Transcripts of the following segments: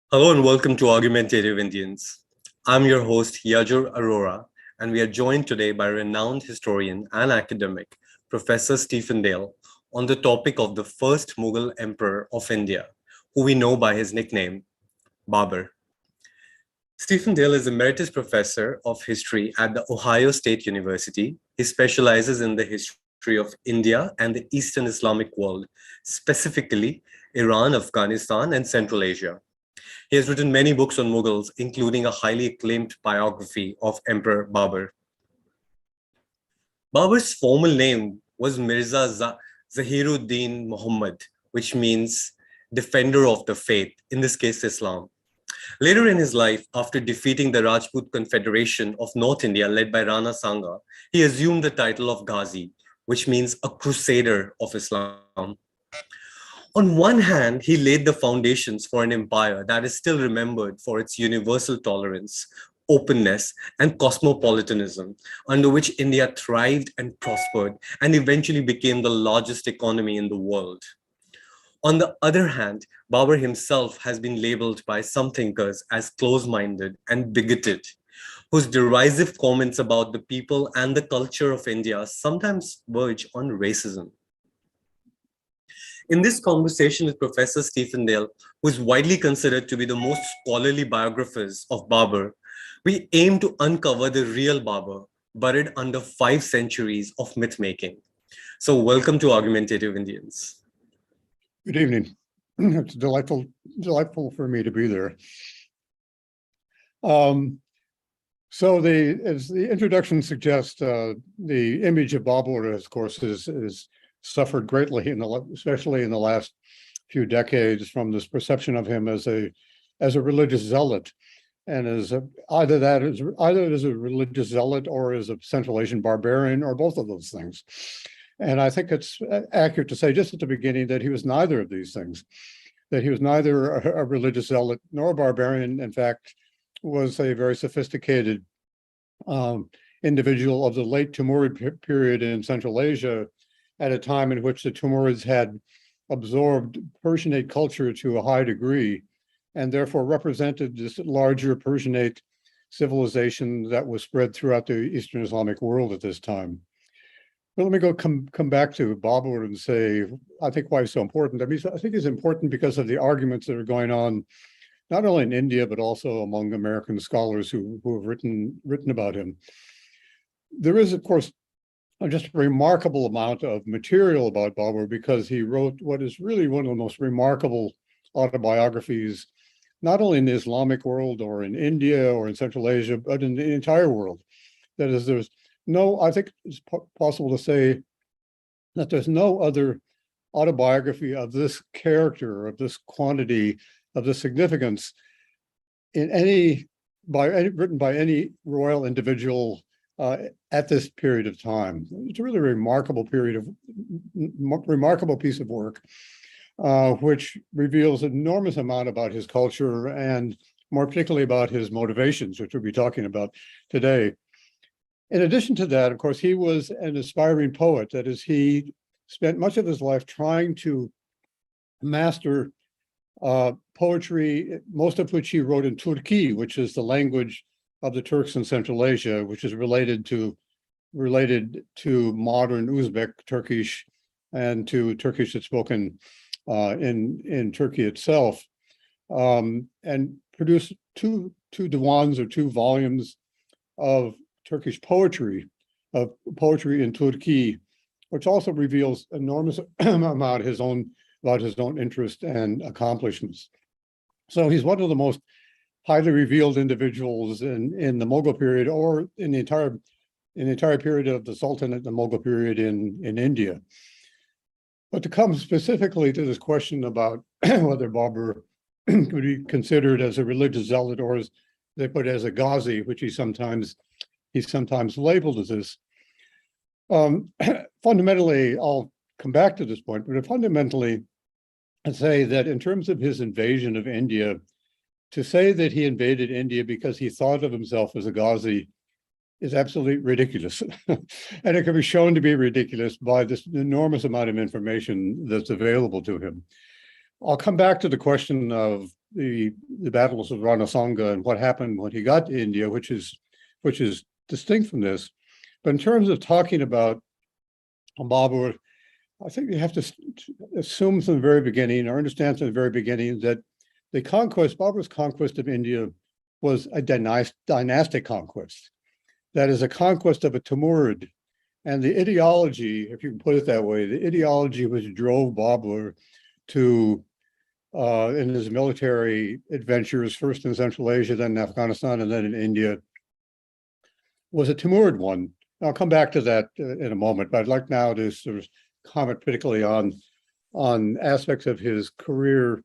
Hello and welcome to Argumentative Indians. I'm your host, Yajur Arora, and we are joined today by renowned historian and academic, Professor Stephen Dale, on the topic of the first Mughal emperor of India, who we know by his nickname, Babur. Stephen Dale is Emeritus Professor of History at the Ohio State University. He specializes in the history of India and the Eastern Islamic world, specifically Iran, Afghanistan, and Central Asia. He has written many books on Mughals, including a highly acclaimed biography of Emperor Babur. Babur's formal name was Mirza Zahiruddin Muhammad, which means defender of the faith, in this case Islam. Later in his life, after defeating the Rajput Confederation of North India led by Rana Sanga, he assumed the title of Ghazi, which means a crusader of Islam. On one hand, he laid the foundations for an empire that is still remembered for its universal tolerance, openness, and cosmopolitanism, under which India thrived and prospered and eventually became the largest economy in the world. On the other hand, Babur himself has been labeled by some thinkers as close-minded and bigoted, whose derisive comments about the people and the culture of India sometimes verge on racism. In this conversation with Professor Stephen Dale, who is widely considered to be the most scholarly biographers of Babur, we aim to uncover the real Babur, buried under 5 centuries of myth-making. So welcome to Argumentative Indians. Good evening. It's delightful for me to be there. So as the introduction suggests, the image of Babur, of course, is suffered greatly, especially in the last few decades, from this perception of him as a religious zealot, and either as a religious zealot or as a Central Asian barbarian, or both of those things. And I think it's accurate to say just at the beginning that he was neither of these things, that he was neither a religious zealot nor a barbarian. In fact, was a very sophisticated individual of the late Timurid period in Central Asia, at a time in which the Timurids had absorbed Persianate culture to a high degree, and therefore represented this larger Persianate civilization that was spread throughout the Eastern Islamic world at this time. But let me come back to Babur and say, I think why he's so important. I mean, I think he's important because of the arguments that are going on, not only in India, but also among American scholars who have written about him. There is, of course, just a remarkable amount of material about Babur, because he wrote what is really one of the most remarkable autobiographies, not only in the Islamic world or in India or in Central Asia, but in the entire world. That is, I think it's possible to say that there's no other autobiography of this character, of this quantity, of this significance written by any royal individual at this period of time. It's a really remarkable piece of work, which reveals an enormous amount about his culture, and more particularly about his motivations, which we'll be talking about today. In addition to that, of course, he was an aspiring poet. That is, he spent much of his life trying to master poetry, most of which he wrote in Turki, which is the language of the Turks in Central Asia, which is related to modern Uzbek Turkish and to Turkish that's spoken in Turkey itself, and produced two diwans, or 2 volumes of Turkish poetry in Turki, which also reveals enormous amount about his own interest and accomplishments. So he's one of the most highly revealed individuals in the Mughal period, or in the entire period of the Sultanate, the Mughal period in India. But to come specifically to this question about whether Babur could be considered as a religious zealot, or as they put as a Ghazi, which he's sometimes labeled as this. Fundamentally, I'll come back to this point, but fundamentally, I'd say that in terms of his invasion of India, to say that he invaded India because he thought of himself as a Ghazi is absolutely ridiculous. And it can be shown to be ridiculous by this enormous amount of information that's available to him. I'll come back to the question of the battles of Ranasanga and what happened when he got to India, which is distinct from this. But in terms of talking about Babur, I think you have to assume from the very beginning or understand from the very beginning that Babur's conquest of India was a dynastic conquest. That is a conquest of a Timurid. And the ideology, if you can put it that way, the ideology which drove Babur to, in his military adventures, first in Central Asia, then in Afghanistan, and then in India, was a Timurid one. I'll come back to that in a moment, but I'd like now to sort of comment particularly on aspects of his career,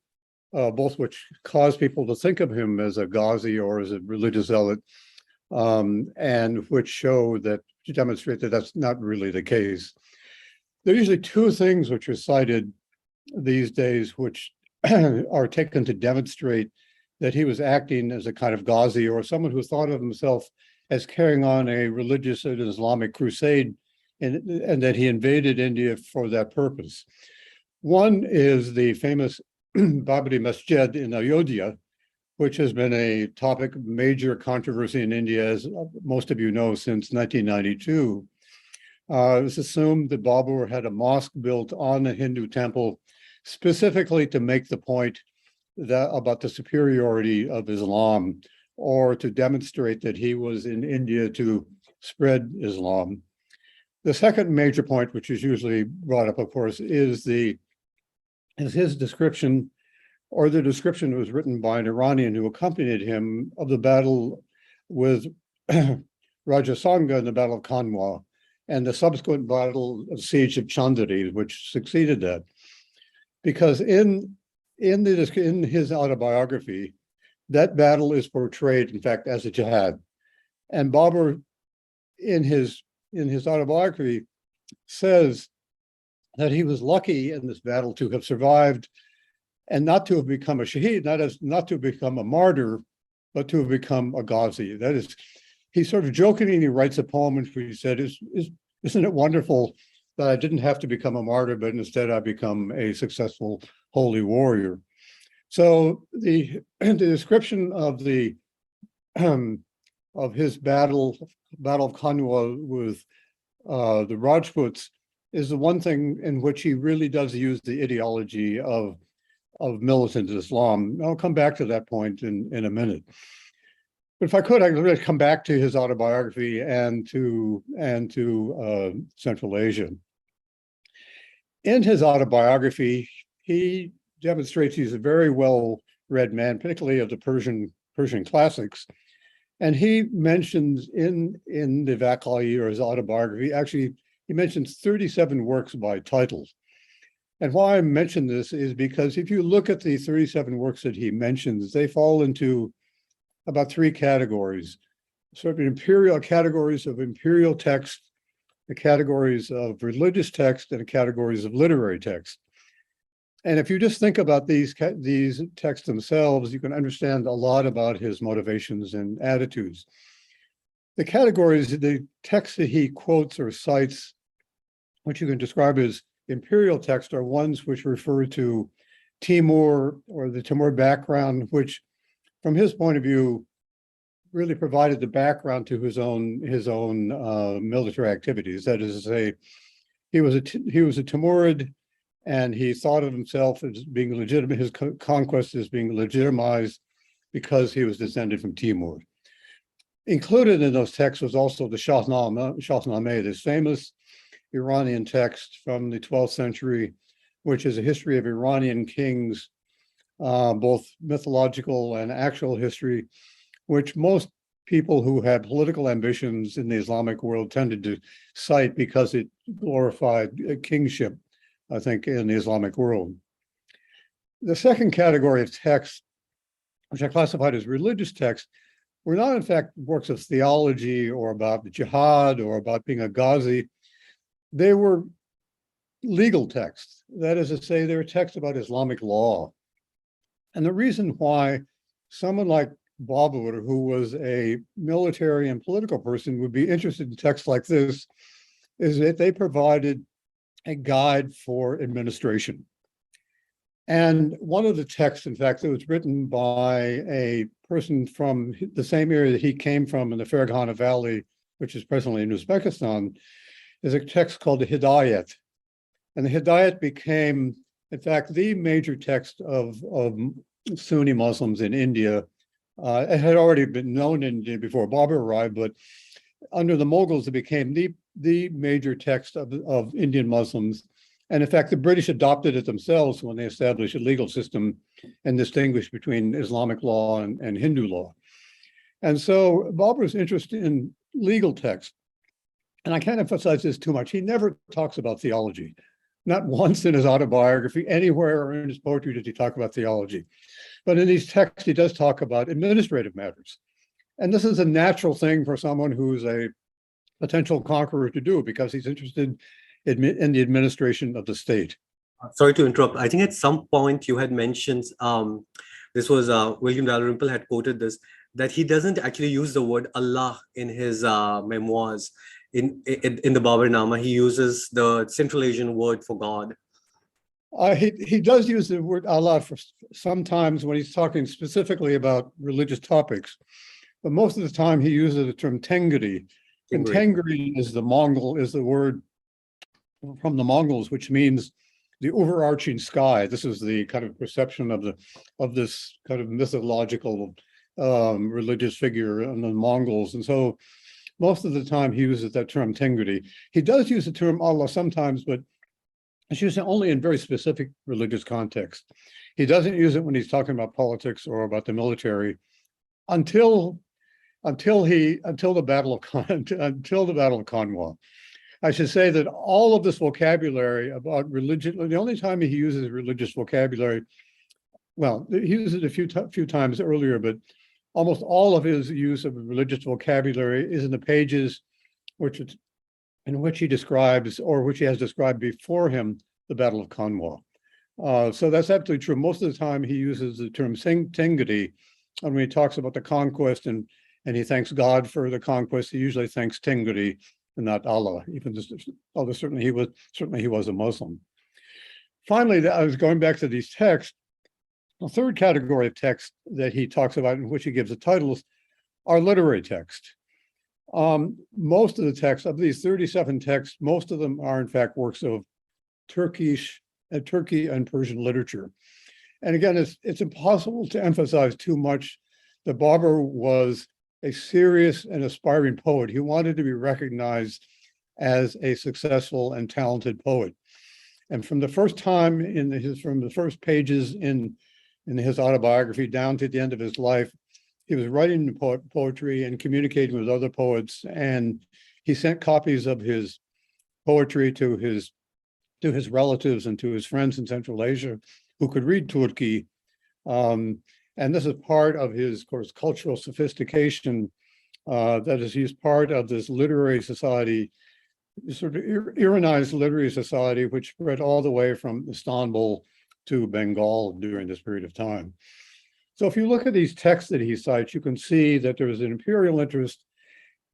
both which cause people to think of him as a Ghazi or as a religious zealot, and which show that, to demonstrate that that's not really the case. There are usually two things which are cited these days, which are taken to demonstrate that he was acting as a kind of Ghazi or someone who thought of himself as carrying on a religious and Islamic crusade, and that he invaded India for that purpose. One is the famous Babri Masjid in Ayodhya, which has been a topic of major controversy in India, as most of you know, since 1992. It was assumed that Babur had a mosque built on a Hindu temple specifically to make the point that about the superiority of Islam, or to demonstrate that he was in India to spread Islam. The second major point, which is usually brought up, of course, is his description, or the description was written by an Iranian who accompanied him, of the battle with Raja Sangha in the Battle of Kanwa, and the subsequent battle of siege of Chandari, which succeeded that. Because in his autobiography, that battle is portrayed, in fact, as a jihad. And Babur, in his autobiography, says that he was lucky in this battle to have survived and not to have become a shaheed, not to have become a martyr, but to have become a Ghazi. That is, he sort of jokingly writes a poem in which he said, isn't it wonderful that I didn't have to become a martyr, but instead I become a successful holy warrior. So the description of of his battle of Kanwa with the Rajputs is the one thing in which he really does use the ideology of militant Islam. I'll come back to that point in a minute. But if I could, I'd really come back to his autobiography and to Central Asia. In his autobiography, he demonstrates he's a very well-read man, particularly of the Persian classics. And he mentions in the Vakali, or his autobiography, actually, he mentions 37 works by title. And why I mention this is because if you look at the 37 works that he mentions, they fall into about three categories: sort of imperial categories of imperial text, the categories of religious text, and the categories of literary text. And if you just think about these texts themselves, you can understand a lot about his motivations and attitudes. The categories, the texts that he quotes or cites, which you can describe as imperial text, are ones which refer to Timur or the Timur background, which, from his point of view, really provided the background to his own military activities. That is to say, he was a Timurid, and he thought of himself as being legitimate, his conquest as being legitimized because he was descended from Timur. Included in those texts was also the Shahnameh, this famous Iranian text from the 12th century, which is a history of Iranian kings, both mythological and actual history, which most people who had political ambitions in the Islamic world tended to cite because it glorified kingship, I think, in the Islamic world. The second category of text, which I classified as religious text, were not, in fact, works of theology or about the jihad or about being a Ghazi. They were legal texts. That is to say, they were texts about Islamic law. And the reason why someone like Babur, who was a military and political person, would be interested in texts like this is that they provided a guide for administration. And one of the texts, in fact, that was written by a person from the same area that he came from in the Fergana Valley, which is presently in Uzbekistan, is a text called the Hidayat. And the Hidayat became, in fact, the major text of Sunni Muslims in India. It had already been known in India before Babur arrived, but under the Mughals, it became the major text of Indian Muslims. And in fact, the British adopted it themselves when they established a legal system and distinguished between Islamic law and Hindu law. And so Babur's interest in legal text, and I can't emphasize this too much, he never talks about theology. Not once in his autobiography, anywhere or in his poetry did he talk about theology. But in these texts, he does talk about administrative matters. And this is a natural thing for someone who's a potential conqueror to do because he's interested in the administration of the state. Sorry to interrupt. I think at some point you had mentioned, this was William Dalrymple had quoted this, that he doesn't actually use the word Allah in his memoirs. In the Baburnama, he uses the Central Asian word for God. He does use the word Allah for sometimes when he's talking specifically about religious topics, but most of the time he uses the term Tengri. And Tengri is the word from the Mongols, which means the overarching sky. This is the kind of perception of this kind of mythological religious figure in the Mongols. And so most of the time he uses that term Tengri. He does use the term Allah sometimes, but it's used only in very specific religious context. He doesn't use it when he's talking about politics or about the military until the Battle of Kanwa. I should say that all of this vocabulary about religion, the only time he uses religious vocabulary, well, he uses it a few times earlier, but almost all of his use of religious vocabulary is in the pages in which he describes, or which he has described before him, the Battle of Kanwa. So that's absolutely true. Most of the time he uses the term Tengri, and when he talks about the conquest and he thanks God for the conquest, he usually thanks Tengri and not Allah, although certainly he was a Muslim. Finally, I was going back to these texts. The third category of text that he talks about, in which he gives the titles, are literary texts. Most of the texts, of these 37 texts, most of them are in fact works of Turkey and Persian literature. And again, it's impossible to emphasize too much that Babur was a serious and aspiring poet. He wanted to be recognized as a successful and talented poet. And from the first time from the first pages in his autobiography down to the end of his life, he was writing poetry and communicating with other poets. And he sent copies of his poetry to his relatives and to his friends in Central Asia who could read Turkey. And this is part of his, of course, cultural sophistication. That is, he's part of this literary society, sort of Iranized literary society, which spread all the way from Istanbul to Bengal during this period of time. So if you look at these texts that he cites, you can see that there is an imperial interest,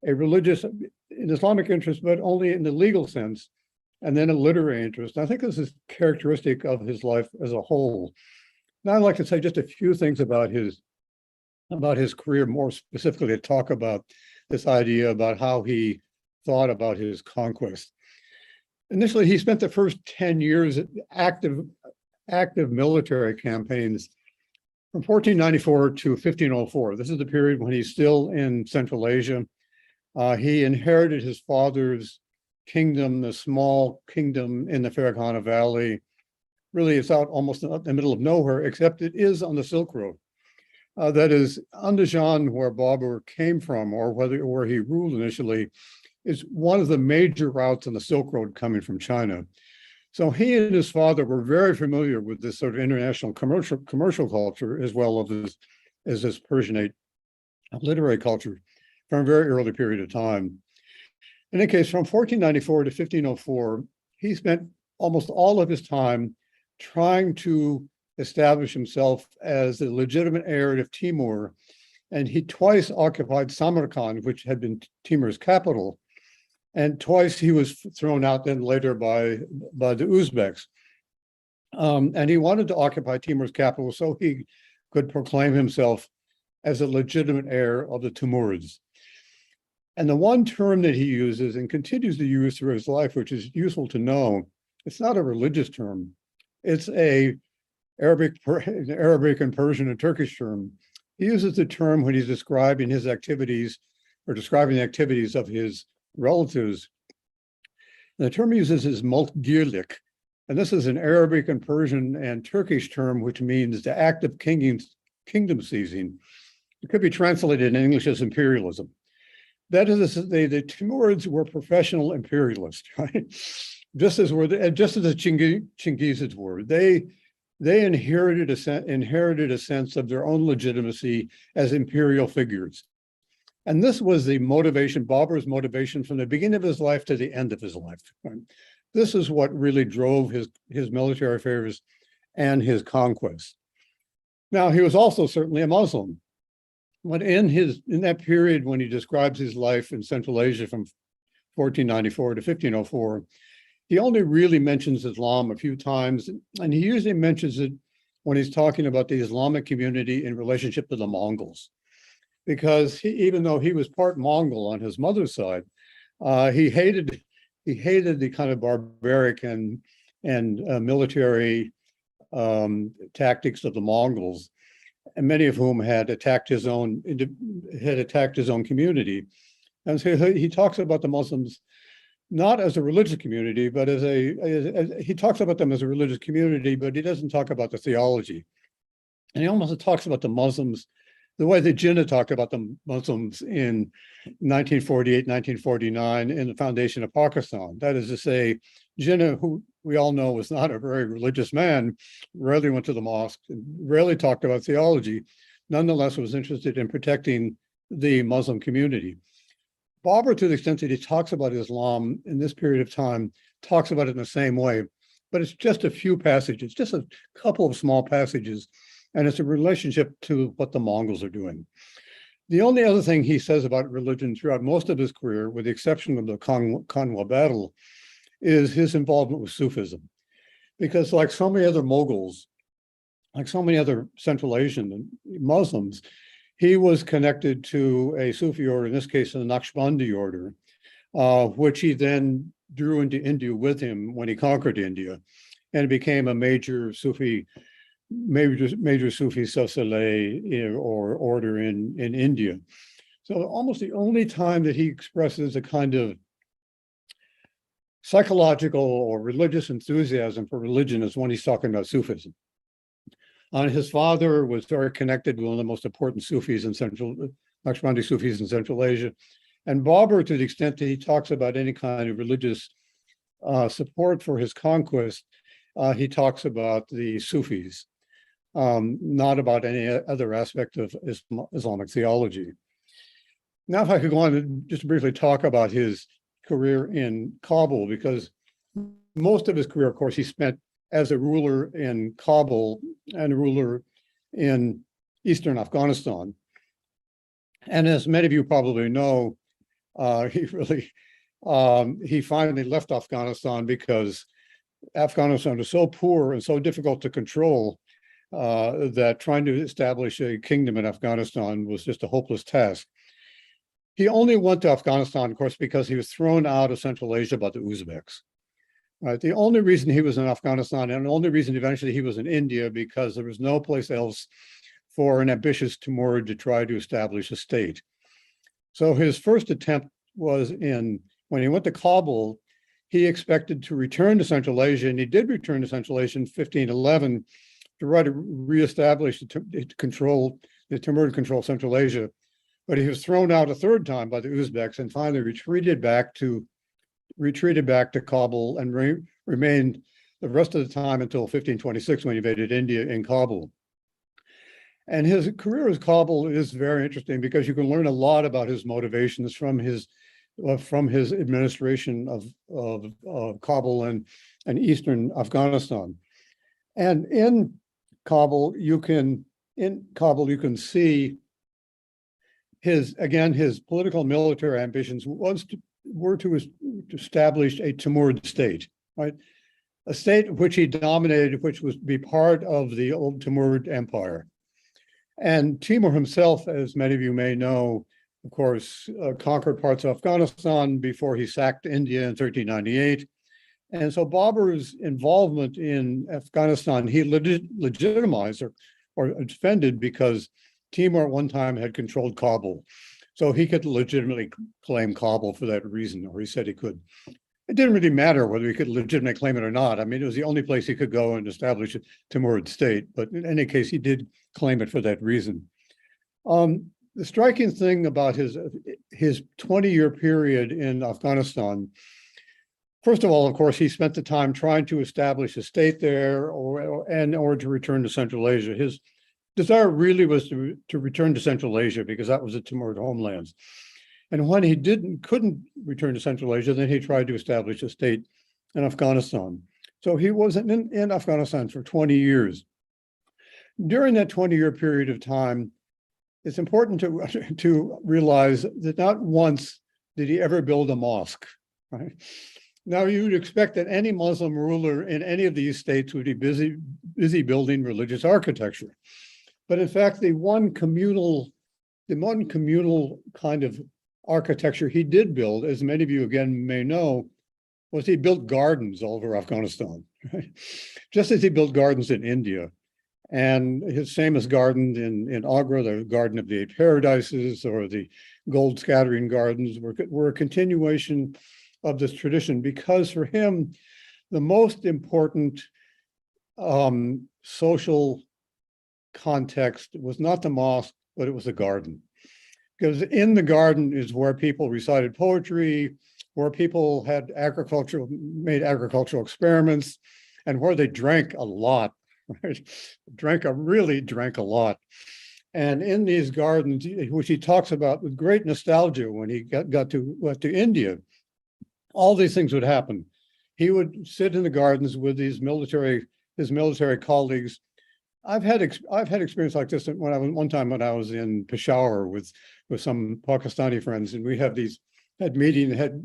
a religious, an Islamic interest, but only in the legal sense, and then a literary interest. I think this is characteristic of his life as a whole. Now I'd like to say just a few things about his career, more specifically to talk about this idea about how he thought about his conquest. Initially, he spent the first 10 years active military campaigns from 1494 to 1504. This is the period when he's still in Central Asia. He inherited his father's kingdom, the small kingdom in the Fergana Valley. Really, it's out almost in the middle of nowhere, except it is on the Silk Road. That is, Andajan, where Babur came from, or where he ruled initially, is one of the major routes on the Silk Road coming from China. So he and his father were very familiar with this sort of international commercial culture, as well as this Persianate literary culture from a very early period of time. In any case, from 1494 to 1504, he spent almost all of his time trying to establish himself as the legitimate heir of Timur. And he twice occupied Samarkand, which had been Timur's capital. And twice he was thrown out then later by the Uzbeks. And he wanted to occupy Timur's capital so he could proclaim himself as a legitimate heir of the Timurids. And the one term that he uses and continues to use through his life, which is useful to know, it's not a religious term. It's an Arabic and Persian and Turkish term. He uses the term when he's describing his activities or describing the activities of his relatives. And the term he uses is multgirlik. And this is an Arabic and Persian and Turkish term, which means the act of kingdom seizing. It could be translated in English as imperialism. That is, the Timurids were professional imperialists, right? Just as the Chingizids were. They inherited a sense of their own legitimacy as imperial figures. And this was the motivation, Babur's motivation from the beginning of his life to the end of his life. Right? This is what really drove his military affairs and his conquest. Now, he was also certainly a Muslim. But in that period when he describes his life in Central Asia from 1494 to 1504, he only really mentions Islam a few times, and he usually mentions it when he's talking about the Islamic community in relationship to the Mongols. Because even though he was part Mongol on his mother's side, he hated the kind of barbaric and military tactics of the Mongols, and many of whom had attacked his own community. And so he talks about the Muslims not as a religious community, but he talks about them as a religious community, but he doesn't talk about the theology. And he almost talks about the Muslims the way that Jinnah talked about the Muslims in 1948, 1949 in the foundation of Pakistan. That is to say, Jinnah, who we all know was not a very religious man, rarely went to the mosque, rarely talked about theology, nonetheless was interested in protecting the Muslim community. Babur, to the extent that he talks about Islam in this period of time, talks about it in the same way, but it's just a few passages, just a couple of small passages, and it's a relationship to what the Mongols are doing. The only other thing he says about religion throughout most of his career, with the exception of the Kanwa battle, is his involvement with Sufism. Because like so many other Mughals, like so many other Central Asian Muslims, he was connected to a Sufi order, in this case, the Naqshbandi order, which he then drew into India with him when he conquered India, and became a major Sufi Silsile or order in India. So almost the only time that he expresses a kind of psychological or religious enthusiasm for religion is when he's talking about Sufism. His father was very connected with one of the most important Sufis in Naqshbandi Sufis in Central Asia. And Babur, to the extent that he talks about any kind of religious support for his conquest, he talks about the Sufis, not about any other aspect of Islamic theology. Now, if I could go on and just briefly talk about his career in Kabul, because most of his career, of course, he spent as a ruler in Kabul and a ruler in Eastern Afghanistan. And as many of you probably know, he finally left Afghanistan because Afghanistan was so poor and so difficult to control that trying to establish a kingdom in Afghanistan was just a hopeless task. He only went to Afghanistan, of course, because he was thrown out of Central Asia by the Uzbeks. Right. The only reason he was in Afghanistan, and the only reason eventually he was in India, because there was no place else for an ambitious Timurid to try to establish a state. So his first attempt was when he went to Kabul, he expected to return to Central Asia, and he did return to Central Asia in 1511 to try to reestablish the Timurid control Central Asia. But he was thrown out a third time by the Uzbeks and finally retreated back to Kabul and remained the rest of the time until 1526 when he invaded India in Kabul. And his career as Kabul is very interesting because you can learn a lot about his motivations from his administration of Kabul and Eastern Afghanistan. And in Kabul you can see his political and military ambitions were to establish a Timurid state, right? a state which he dominated, which was to be part of the old Timurid Empire. And Timur himself, as many of you may know, of course, conquered parts of Afghanistan before he sacked India in 1398. And so Babur's involvement in Afghanistan, he legitimized or defended because Timur at one time had controlled Kabul. So he could legitimately claim Kabul for that reason, or he said he could. It didn't really matter whether he could legitimately claim it or not. I mean, it was the only place he could go and establish a Timurid state. But in any case, he did claim it for that reason. The striking thing about his 20-year period in Afghanistan, first of all, of course, he spent the time trying to establish a state there or to return to Central Asia. His desire really was to return to Central Asia because that was the Timurid homelands. And when he couldn't return to Central Asia, then he tried to establish a state in Afghanistan. So he was in Afghanistan for 20 years. During that 20-year period of time, it's important to realize that not once did he ever build a mosque, right? Now, you would expect that any Muslim ruler in any of these states would be busy building religious architecture. But in fact, the one communal kind of architecture he did build, as many of you again may know, was he built gardens all over Afghanistan, right? Just as he built gardens in India. And his famous garden in Agra, the Garden of the Eight Paradises, or the Gold Scattering Gardens, were a continuation of this tradition, because for him, the most important social context was not the mosque, but it was the garden. Because in the garden is where people recited poetry, where people made agricultural experiments, and where they drank a lot, right? Really drank a lot. And in these gardens, which he talks about with great nostalgia when he went to India, all these things would happen. He would sit in the gardens with his military colleagues. I've had experience like this one time when I was in Peshawar with some Pakistani friends, and we had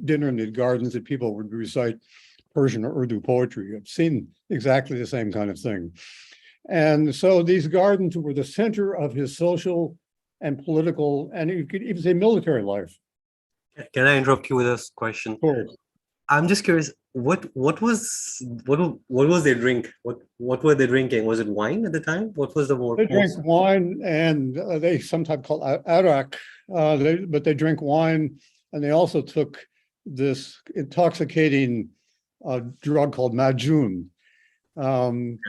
dinner in the gardens, and people would recite Persian or Urdu poetry. I've seen exactly the same kind of thing. And so these gardens were the center of his social and political, and you could even say military life. Can I interrupt you with a question? Sure. I'm just curious, what was their drink? What were they drinking? Was it wine at the time? What was the more? They drank wine, and they sometimes call arak, but they drink wine, and they also took this intoxicating drug called majun, and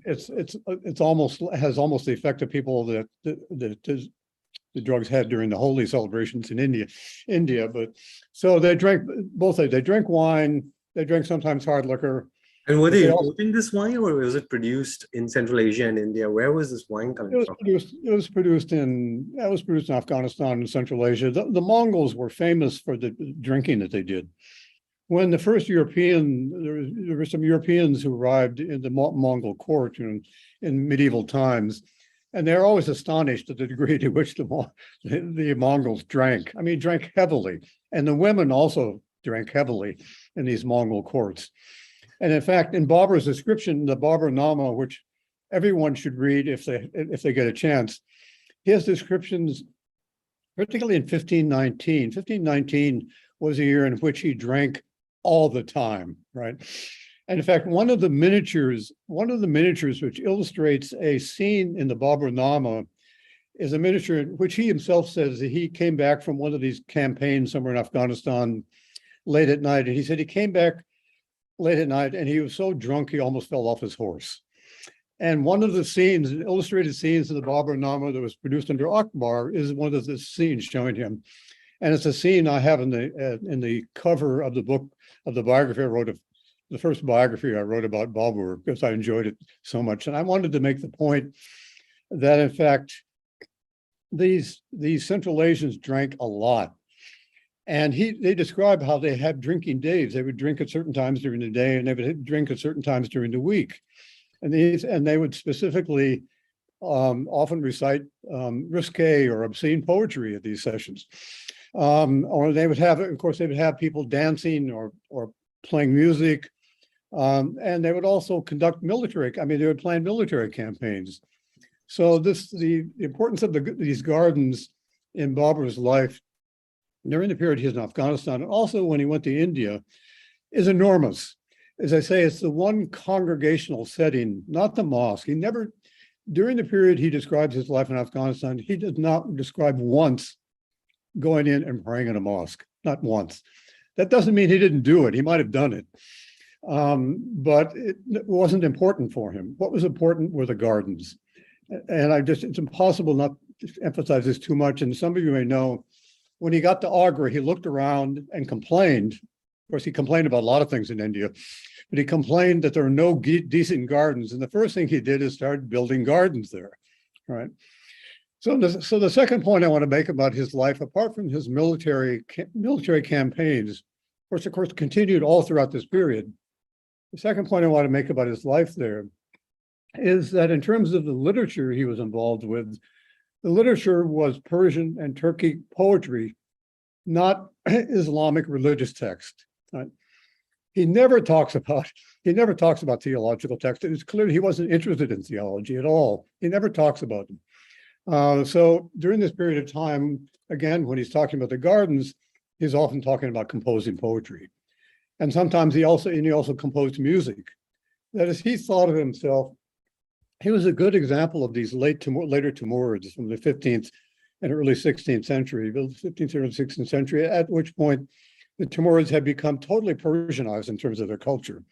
it's almost the effect of people that the drugs had during the holy celebrations in India. But so they drank both. They drank wine. They drank sometimes hard liquor. And were they importing this wine, or was it produced in Central Asia and India? Where was this wine coming from? It was produced in Afghanistan and Central Asia. The Mongols were famous for the drinking that they did. When the first there were some Europeans who arrived in the Mongol court in medieval times, and they're always astonished at the degree to which the Mongols drank. I mean, drank heavily, and the women also drank heavily in these Mongol courts. And in fact, in Babur's description, the Baburnama, which everyone should read if they get a chance, his descriptions, particularly in 1519. 1519 was a year in which he drank all the time, right? And in fact, one of the miniatures which illustrates a scene in the Baburnama is a miniature in which he himself says that he came back from one of these campaigns somewhere in Afghanistan late at night, and he said he came back late at night and he was so drunk he almost fell off his horse. And one of the scenes, illustrated scenes in the Baburnama that was produced under Akbar, is one of the scenes showing him. And it's a scene I have in the cover of the book, of the biography I wrote, the first biography I wrote about Babur, because I enjoyed it so much. And I wanted to make the point that, in fact, these Central Asians drank a lot. And they describe how they had drinking days. They would drink at certain times during the day, and they would drink at certain times during the week. And they would specifically often recite risque or obscene poetry at these sessions. Or they would have, of course, they would have people dancing or playing music. And they would also conduct they would plan military campaigns. So the importance of these gardens in Babur's life during the period he was in Afghanistan, and also when he went to India, is enormous. As I say, it's the one congregational setting, not the mosque. During the period he describes his life in Afghanistan, he does not describe once going in and praying in a mosque, not once. That doesn't mean he didn't do it. He might have done it. But it wasn't important for him. What was important were the gardens. And it's impossible not to emphasize this too much. And some of you may know, when he got to Agra, he looked around and complained. Of course, he complained about a lot of things in India, but he complained that there are no decent gardens. And the first thing he did is start building gardens there, right? So the second point I want to make about his life, apart from his military campaigns, which of course continued all throughout this period, the second point I want to make about his life there is that in terms of the literature he was involved with, the literature was Persian and Turkic poetry, not Islamic religious text. Right? He never talks about theological text. It's clear he wasn't interested in theology at all. He never talks about them. So during this period of time, again, when he's talking about the gardens, he's often talking about composing poetry. And sometimes he also composed music. That is, he thought of himself, he was a good example of these later Timurids from the 15th and early 16th century, the 15th and 16th century, at which point the Timurids had become totally Persianized in terms of their culture.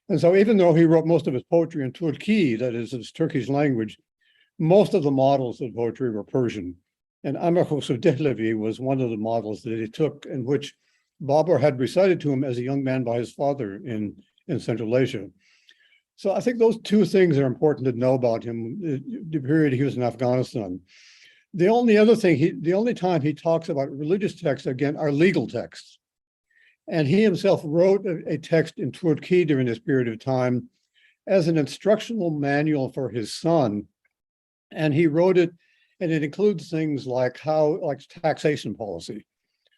And so even though he wrote most of his poetry in Turki, that is his Turkish language, most of the models of poetry were Persian. And Amirkhos of Dehlevi was one of the models that he took, in which Babur had recited to him as a young man by his father in Central Asia. So I think those two things are important to know about him, the period he was in Afghanistan. The only time he talks about religious texts, again, are legal texts. And he himself wrote a text in Turki during this period of time as an instructional manual for his son. And he wrote it, and it includes things like taxation policy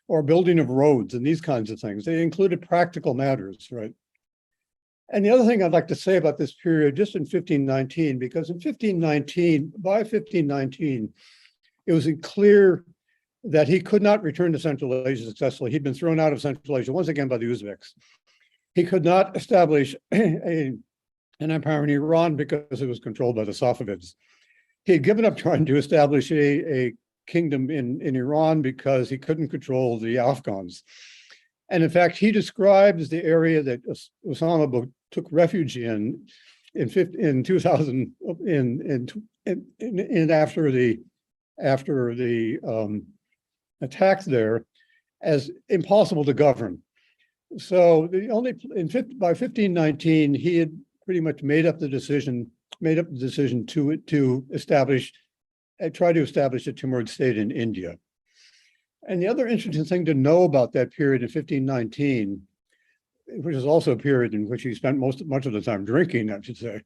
or building of roads and these kinds of things. They included practical matters, right? And the other thing I'd like to say about this period, just in 1519, because by 1519, it was clear that he could not return to Central Asia successfully. He'd been thrown out of Central Asia once again by the Uzbeks. He could not establish an empire in Iran because it was controlled by the Safavids. He had given up trying to establish a kingdom in Iran because he couldn't control the Afghans. And in fact, he describes the area that Osama took refuge in 2000, after the attacks there, as impossible to govern. So by 1519, he had pretty much made up the decision to try to establish a Timurid state in India. And the other interesting thing to know about that period in 1519, which is also a period in which he spent much of the time drinking, I should say,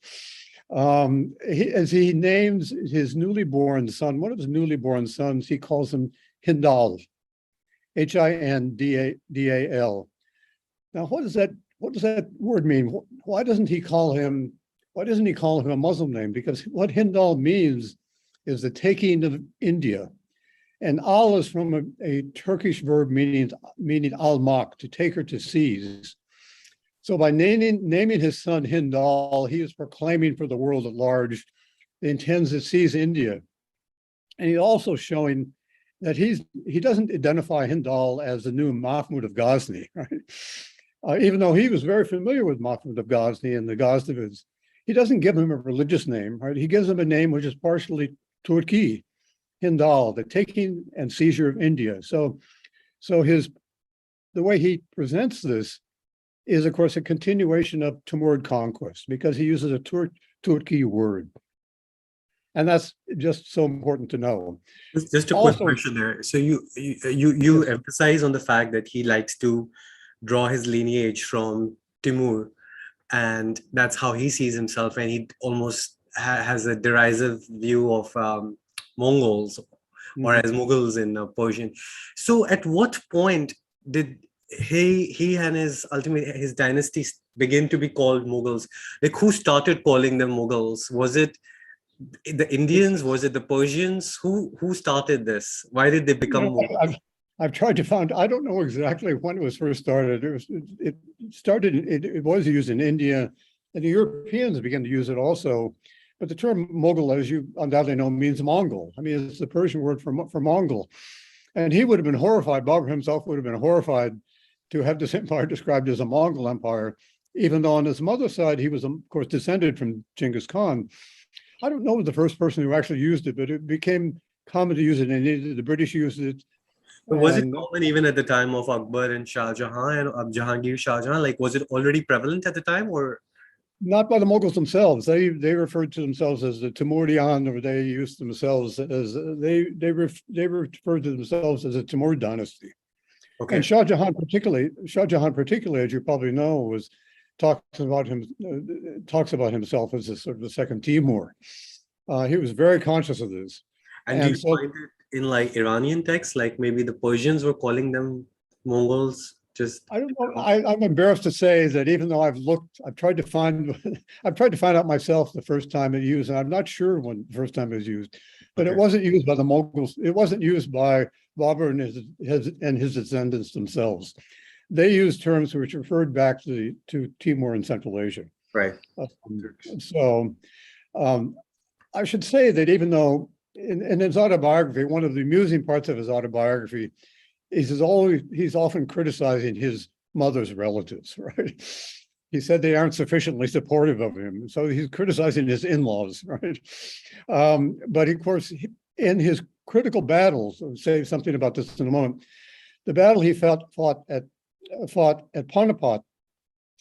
as he names his newly born son, one of his newly born sons, he calls him Hindal, Hindal. Now, what does that word mean? Why doesn't he call him a Muslim name? Because what Hindal means is the taking of India. And al is from a Turkish verb meaning almak, to take or to seize. So by naming his son Hindal, he is proclaiming for the world at large he intends to seize India. And he's also showing that he doesn't identify Hindal as the new Mahmud of Ghazni, right? Even though he was very familiar with Mahmud of Ghazni and the Ghaznavids, he doesn't give him a religious name, right? He gives him a name which is partially Turki, Hindal, the taking and seizure of India. So the way he presents this is, of course, a continuation of Timurid conquest, because he uses a Turki word. And that's just so important to know. Just a quick question there. So you emphasize on the fact that he likes to draw his lineage from Timur, and that's how he sees himself, and he almost has a derisive view of Mongols, or as Mughals in Persian. So at what point did he and his ultimate his dynasty began to be called Mughals. Like, who started calling them Mughals? Was it the Indians? Was it the Persians? Who started this? Why did they become Mughals? I've tried to find, I don't know exactly when it was first started. It was used in India, and the Europeans began to use it also. But the term Mughal, as you undoubtedly know, means Mongol. I mean, it's the Persian word for Mongol. And he would have been horrified, Babur himself would have been horrified to have this empire described as a Mongol empire, even though on his mother's side, he was, of course, descended from Genghis Khan. I don't know the first person who actually used it, but it became common to use it in India. The British used it. But was it common even at the time of Akbar and Shah Jahan and Jahangir Shah Jahan? Like, was it already prevalent at the time, or? Not by the Mughals themselves. They referred to themselves as the Timurian, or they used themselves as they referred to themselves as a Timurid dynasty. Okay. And Shah Jahan particularly, as you probably know, talks about himself as a sort of the second Timur. He was very conscious of this. And do you find it in like Iranian texts, like maybe the Persians were calling them Mongols? Just I don't know. I'm embarrassed to say that even though I've tried to find out myself the first time it used, and I'm not sure when the first time it was used, but it wasn't used by the Mongols. It wasn't used by Babur and his descendants themselves. They used terms which referred back to Timur and Central Asia. Right. I should say that even though in his autobiography, one of the amusing parts of his autobiography, he's often criticizing his mother's relatives, right? He said they aren't sufficiently supportive of him. So he's criticizing his in-laws, right? But of course, in his critical battles, I'll say something about this in a moment, the battle he fought at Panipat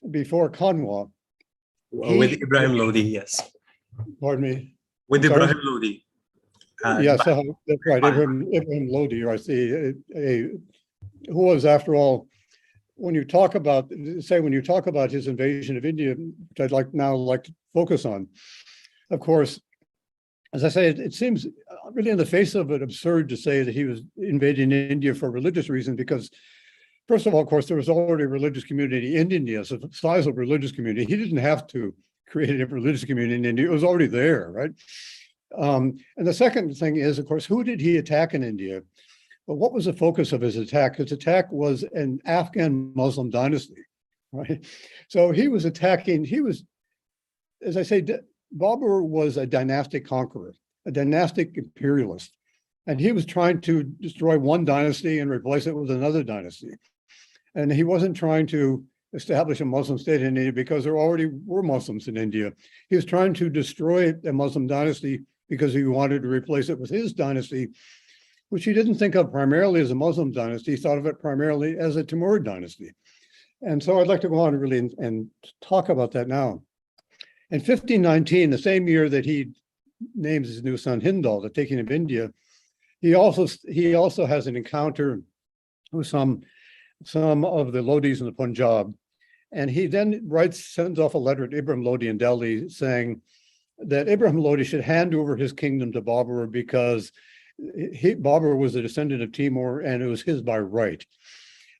before Kanwa. With Ibrahim Lodi, yes. Pardon me? With Ibrahim Lodi. Yes, that's right. Ibrahim Lodi, right? Who was, after all, when you talk about his invasion of India, which I'd like to focus on, of course, as I say, it seems really in the face of it absurd to say that he was invading India for religious reasons, because first of all, of course, there was already a religious community in India, so a sizable religious community. He didn't have to create a religious community in India. It was already there, right? And the second thing is, of course, who did he attack in India? Well, what was the focus of his attack? His attack was an Afghan Muslim dynasty, right? So he was attacking, as I say, Babur was a dynastic conqueror, a dynastic imperialist, and he was trying to destroy one dynasty and replace it with another dynasty. And he wasn't trying to establish a Muslim state in India because there already were Muslims in India. He was trying to destroy a Muslim dynasty because he wanted to replace it with his dynasty, which he didn't think of primarily as a Muslim dynasty. He thought of it primarily as a Timurid dynasty. And so I'd like to go on really and talk about that now. In 1519, the same year that he names his new son Hindal, the taking of India, he also has an encounter with some of the Lodis in the Punjab. And he then sends off a letter to Ibrahim Lodi in Delhi saying that Ibrahim Lodi should hand over his kingdom to Babur because Babur was a descendant of Timur and it was his by right.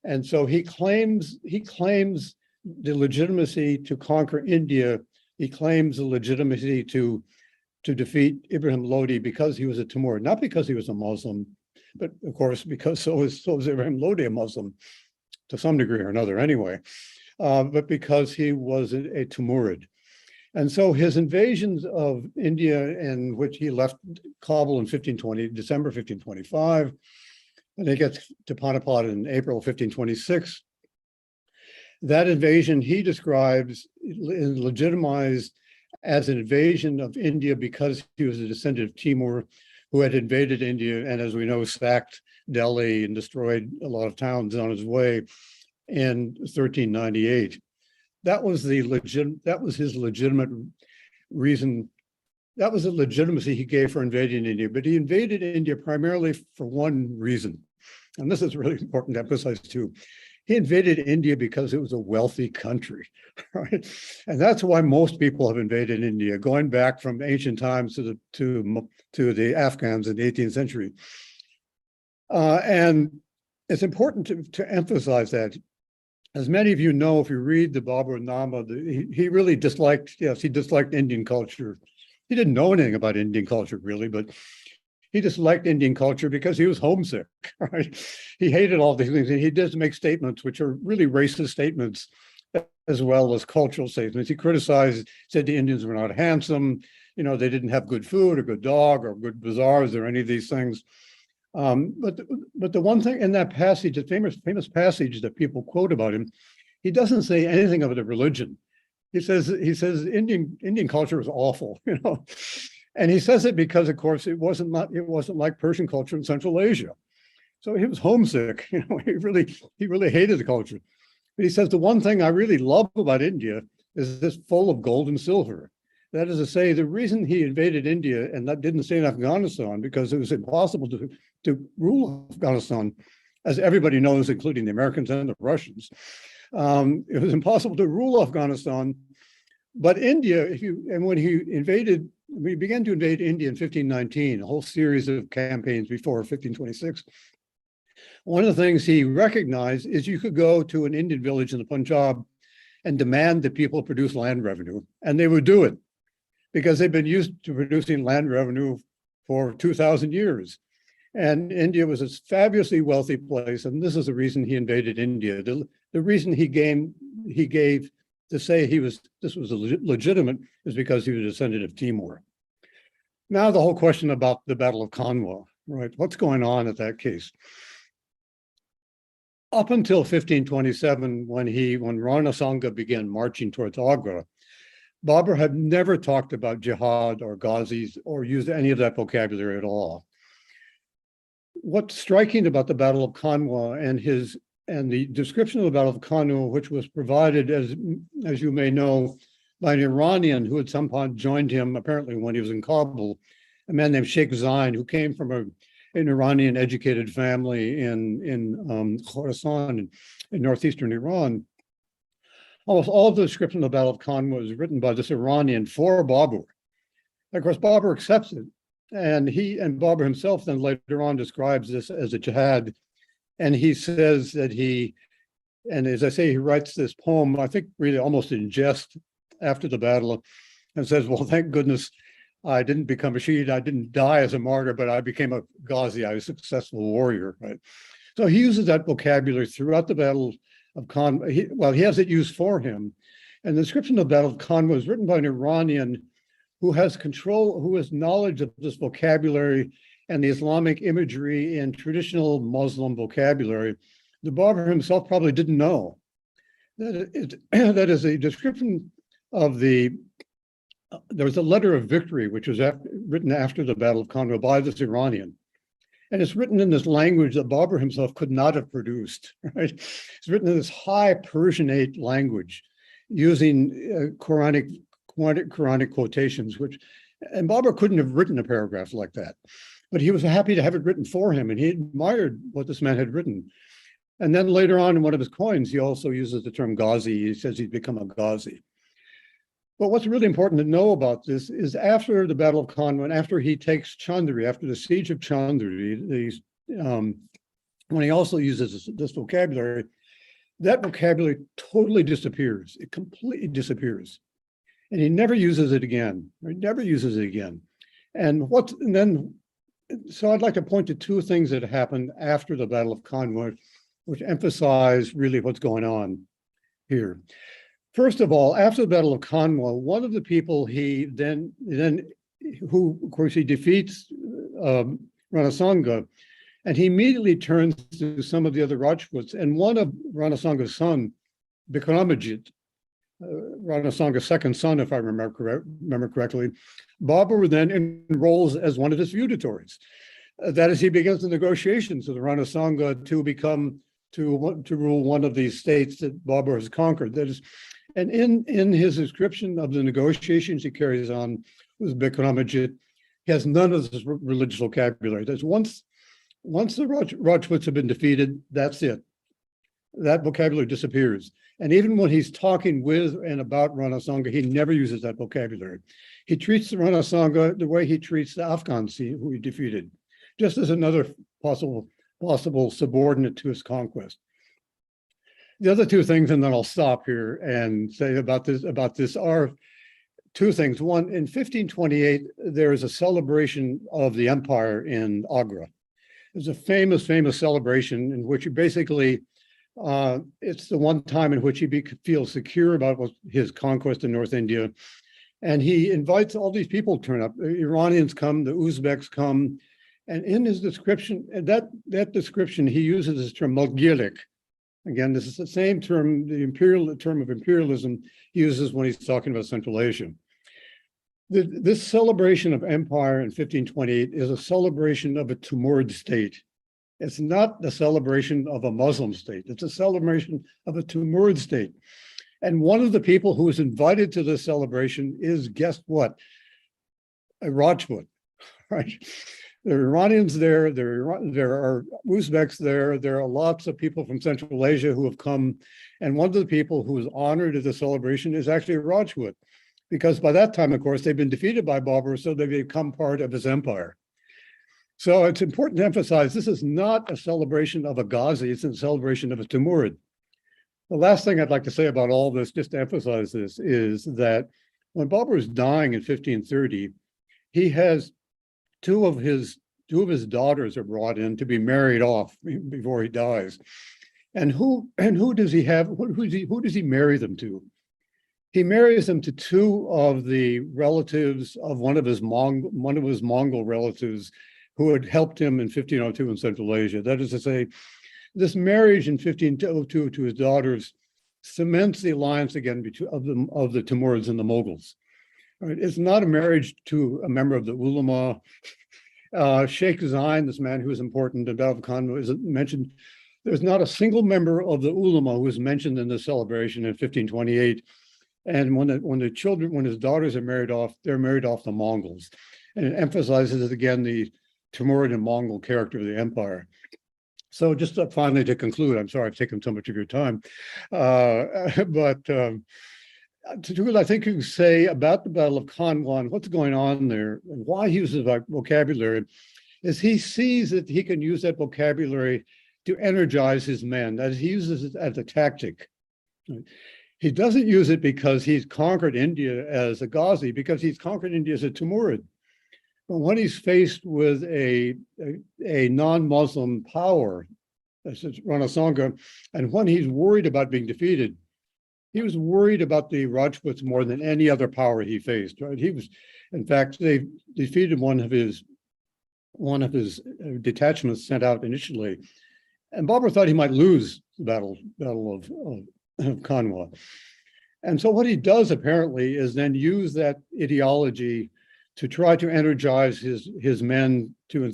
And so he claims the legitimacy to conquer India. He claims the legitimacy to defeat Ibrahim Lodi because he was a Timur, not because he was a Muslim, but of course, because so is Ibrahim Lodi a Muslim to some degree or another anyway, but because he was a Timurid. And so his invasions of India, in which he left Kabul in December 1525, and he gets to Panipat in April 1526, that invasion he describes is legitimized as an invasion of India because he was a descendant of Timur, who had invaded India and, as we know, sacked Delhi and destroyed a lot of towns on his way in 1398. That was his legitimate reason. That was the legitimacy he gave for invading India, but he invaded India primarily for one reason. And this is really important to emphasize too. He invaded India because it was a wealthy country, right? And that's why most people have invaded India, going back from ancient times to the Afghans in the 18th century. And it's important to emphasize that as many of you know, if you read the Babur Nama, he really disliked, yes, he disliked Indian culture. He didn't know anything about Indian culture really, but he disliked Indian culture because he was homesick, right? He hated all these things, and he does make statements which are really racist statements as well as cultural statements. He criticized, said the Indians were not handsome, they didn't have good food or good dog or good bazaars or any of these things. But the one thing in that passage, the famous passage that people quote about him, he doesn't say anything about the religion. He says Indian culture was awful, and he says it because, of course, it wasn't like Persian culture in Central Asia. So he was homesick. He really hated the culture. But he says the one thing I really love about India is this full of gold and silver. That is to say, the reason he invaded India and that didn't stay in Afghanistan, because it was impossible to rule Afghanistan, as everybody knows, including the Americans and the Russians. It was impossible to rule Afghanistan. But India, when we began to invade India in 1519, a whole series of campaigns before 1526. One of the things he recognized is you could go to an Indian village in the Punjab and demand that people produce land revenue, and they would do it because they've been used to producing land revenue for 2,000 years. And India was a fabulously wealthy place, and this is the reason he invaded India. The reason he gave to say this was legitimate is because he was a descendant of Timur. Now the whole question about the Battle of Kanwa, right? What's going on at that case? Up until 1527, when Rana Sanga began marching towards Agra, Babur had never talked about jihad or Ghazis or used any of that vocabulary at all. What's striking about the Battle of Kanwa and the description of the Battle of Kanwa, which was provided, as you may know, by an Iranian who had somehow joined him, apparently when he was in Kabul, a man named Sheikh Zain, who came from an Iranian educated family in Khorasan in northeastern Iran. Almost all of the description of the Battle of Kanwa was written by this Iranian for Babur. Of course, Babur accepts it, and Babur himself then later on describes this as a jihad. And he says that and as I say, he writes this poem, I think really almost in jest after the battle, and says, well, thank goodness I didn't become a Shahid, I didn't die as a martyr, but I became a Ghazi, I was a successful warrior, right? So he uses that vocabulary throughout the Battle of Kanwa. He has it used for him. And the description of the Battle of Kanwa was written by an Iranian who has knowledge of this vocabulary and the Islamic imagery and traditional Muslim vocabulary. The Babur himself probably didn't know. That is a description of there was a letter of victory, which was written after the Battle of Kanwa by this Iranian. And it's written in this language that Babur himself could not have produced, right? It's written in this high Persianate language using Quranic quotations, and Babur couldn't have written a paragraph like that. But he was happy to have it written for him, and he admired what this man had written. And then later on in one of his coins, he also uses the term Ghazi. He says he's become a Ghazi. But what's really important to know about this is after the Battle of Kanwa, and after he takes Chandri, after the siege of Chandri, when he also uses this vocabulary, that vocabulary totally disappears. It completely disappears. And he never uses it again. He never uses it again. So I'd like to point to two things that happened after the Battle of Kanwa, which emphasize really what's going on here. First of all, after the Battle of Kanwa, one of the people who of course he defeats Rana Sanga, and he immediately turns to some of the other Rajputs, and one of Rana Sanga's son, Bikramajit, Rana Sanga's second son, if I remember correctly, Babur then enrolls as one of his feudatories. That is, he begins the negotiations with Rana Sanga to rule one of these states that Babur has conquered. That is, and in his description of the negotiations he carries on with Bikramajit, he has none of this religious vocabulary. That's once the Rajputs have been defeated, that's it. That vocabulary disappears. And even when he's talking with and about Rana Sanga, he never uses that vocabulary. He treats the Rana Sanga the way he treats the Afghans who he defeated, just as another possible subordinate to his conquest. The other two things, and then I'll stop here and say about this are two things. One, in 1528, there is a celebration of the empire in Agra. There's a famous celebration in which you basically, it's the one time in which he feels secure about his conquest in North India. And he invites all these people to turn up. The Iranians come, the Uzbeks come. And in his description, that description, he uses this term Mughal. Again, this is the same term, the term of imperialism he uses when he's talking about Central Asia. This celebration of empire in 1528 is a celebration of a Timurid state. It's not the celebration of a Muslim state. It's a celebration of a Timurid state. And one of the people who is invited to this celebration is, guess what? A Rajput, right? There are Iranians there, there are Uzbeks there, there are lots of people from Central Asia who have come. And one of the people who is honored at the celebration is actually a Rajput, because by that time, of course, they've been defeated by Babur, so they become part of his empire. So it's important to emphasize this is not a celebration of a Ghazi, it's a celebration of a Timurid. The last thing I'd like to say about all this, just to emphasize this, is that when Babur is dying in 1530, he has two of his daughters are brought in to be married off before he dies. And who does he have? Who does he marry them to? He marries them to two of the relatives of one of his Mongol relatives who had helped him in 1502 in Central Asia. That is to say, this marriage in 1502 to his daughters cements the alliance again of the Timurids and the Mughals. Right? It's not a marriage to a member of the ulama. Sheikh Zain, this man who is important, and Babur Khan is mentioned. There's not a single member of the ulama who is mentioned in this celebration in 1528. And when his daughters are married off, they're married off the Mongols. And it emphasizes again the Timurid and Mongol character of the empire. So just finally to conclude, I'm sorry I've taken so much of your time, I think you can say about the Battle of Khanwan, what's going on there, and why he uses that vocabulary, is he sees that he can use that vocabulary to energize his men, that he uses it as a tactic. He doesn't use it because he's conquered India as a Ghazi, because he's conquered India as a Timurid. But when he's faced with a non-Muslim power, that's Rana Sanga, and when he's worried about being defeated, he was worried about the Rajputs more than any other power he faced. Right? He was, in fact, they defeated one of his detachments sent out initially, and Babur thought he might lose the battle of Khanwa. And so what he does apparently is then use that ideology to try to energize his men, to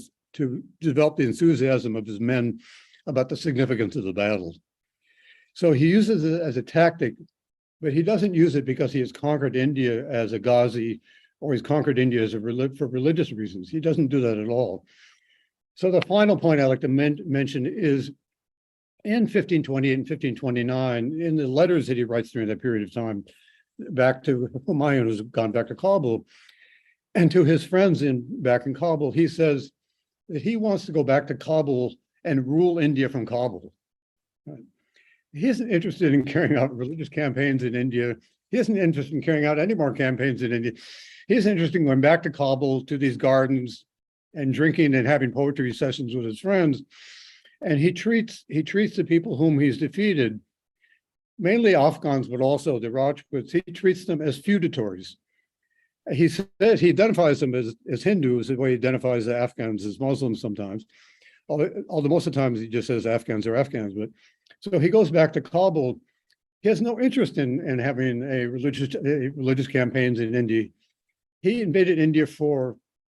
develop the enthusiasm of his men about the significance of the battle. So he uses it as a tactic, but he doesn't use it because he has conquered India as a Ghazi, or he's conquered India for religious reasons. He doesn't do that at all. So the final point I'd like to mention is in 1528 and 1529, in the letters that he writes during that period of time, back to Humayun, who's gone back to Kabul, and to his friends back in Kabul, he says that he wants to go back to Kabul and rule India from Kabul. Right? He isn't interested in carrying out religious campaigns in India. He isn't interested in carrying out any more campaigns in India. He's interested in going back to Kabul, to these gardens, and drinking and having poetry sessions with his friends. And he treats the people whom he's defeated, mainly Afghans, but also the Rajputs, he treats them as feudatories. He says he identifies them as Hindus, the way he identifies the Afghans as Muslims sometimes. Although most of the times he just says Afghans are Afghans. But so he goes back to Kabul. He has no interest in having religious campaigns in India. He invaded India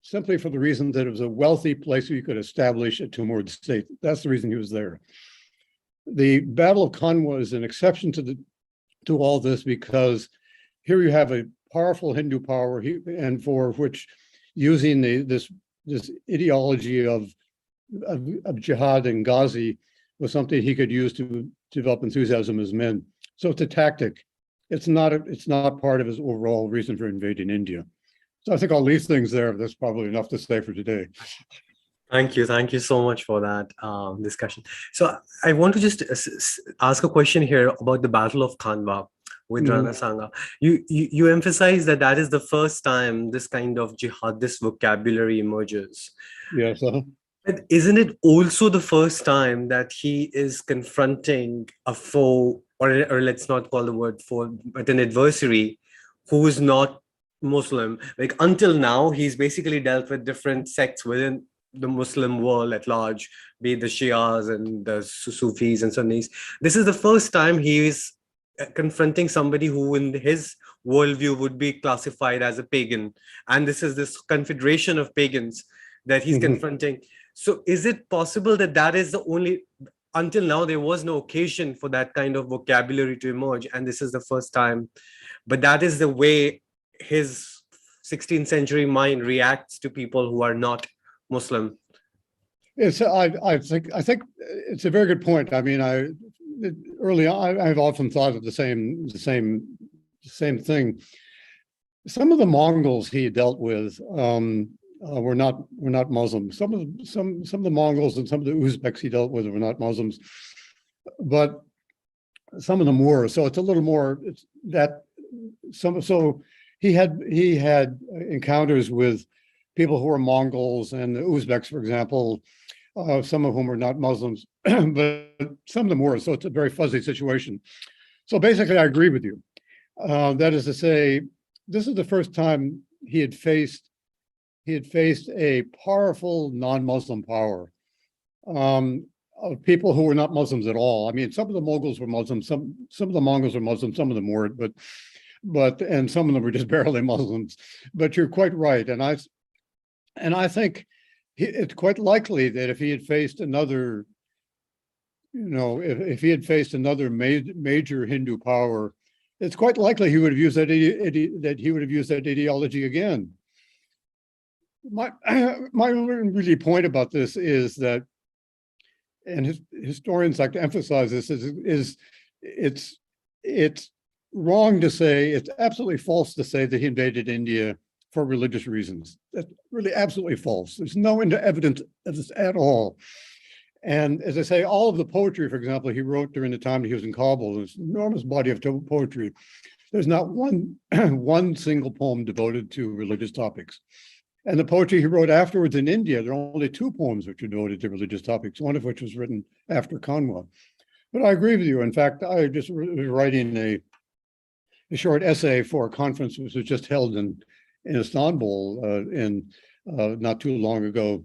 simply for the reason that it was a wealthy place where you could establish a Timurid state. That's the reason he was there. The Battle of Khanwa is an exception to all this, because here you have a powerful Hindu power, and for which using this ideology of jihad and Ghazi was something he could use to develop enthusiasm as men. So it's a tactic. It's not part of his overall reason for invading India. So I think I'll leave things there. That's probably enough to say for today. Thank you so much for that discussion. So I want to just ask a question here about the Battle of Khanwa with Mhm. Rana Sanga. You emphasize that that is the first time this kind of jihadist vocabulary emerges. Yes. But isn't it also the first time that he is confronting a foe, or let's not call the word foe, but an adversary who is not Muslim? Like until now, he's basically dealt with different sects within the Muslim world at large, be it the Shias and the Sufis and Sunnis. This is the first time he is confronting somebody who, in his worldview, would be classified as a pagan. And this is this confederation of pagans that he's Mhm. confronting. So is it possible that that is the only, until now, there was no occasion for that kind of vocabulary to emerge, and this is the first time, but that is the way his 16th century mind reacts to people who are not Muslim? I think it's a very good point. I mean, early on, I've often thought of the same thing. Some of the Mongols he dealt with were not Muslims. Some of the Mongols and some of the Uzbeks he dealt with were not Muslims, but some of them were. So it's a little more. It's that some. So he had encounters with people who were Mongols and the Uzbeks, for example, some of whom were not Muslims, but some of them were. So it's a very fuzzy situation. So basically, I agree with you. That is to say, this is the first time he had faced a powerful non-Muslim power, of people who were not Muslims at all. I mean, some of the Mughals were Muslims, some of the Mongols were Muslims, some of them weren't, but and some of them were just barely Muslims. But you're quite right, and I think it's quite likely that if he had faced another, if he had faced another major Hindu power, it's quite likely he would have used that ideology again. My really point about this is that, and historians like to emphasize this, is it's wrong to say, it's absolutely false to say that he invaded India for religious reasons. That's really absolutely false. There's no evidence of this at all. And as I say, all of the poetry, for example, he wrote during the time he was in Kabul, this enormous body of poetry. There's not one one single poem devoted to religious topics. And the poetry he wrote afterwards in India, there are only two poems which are devoted to religious topics, one of which was written after Kanwa. But I agree with you. In fact, I just was writing a short essay for a conference which was just held in Istanbul not too long ago,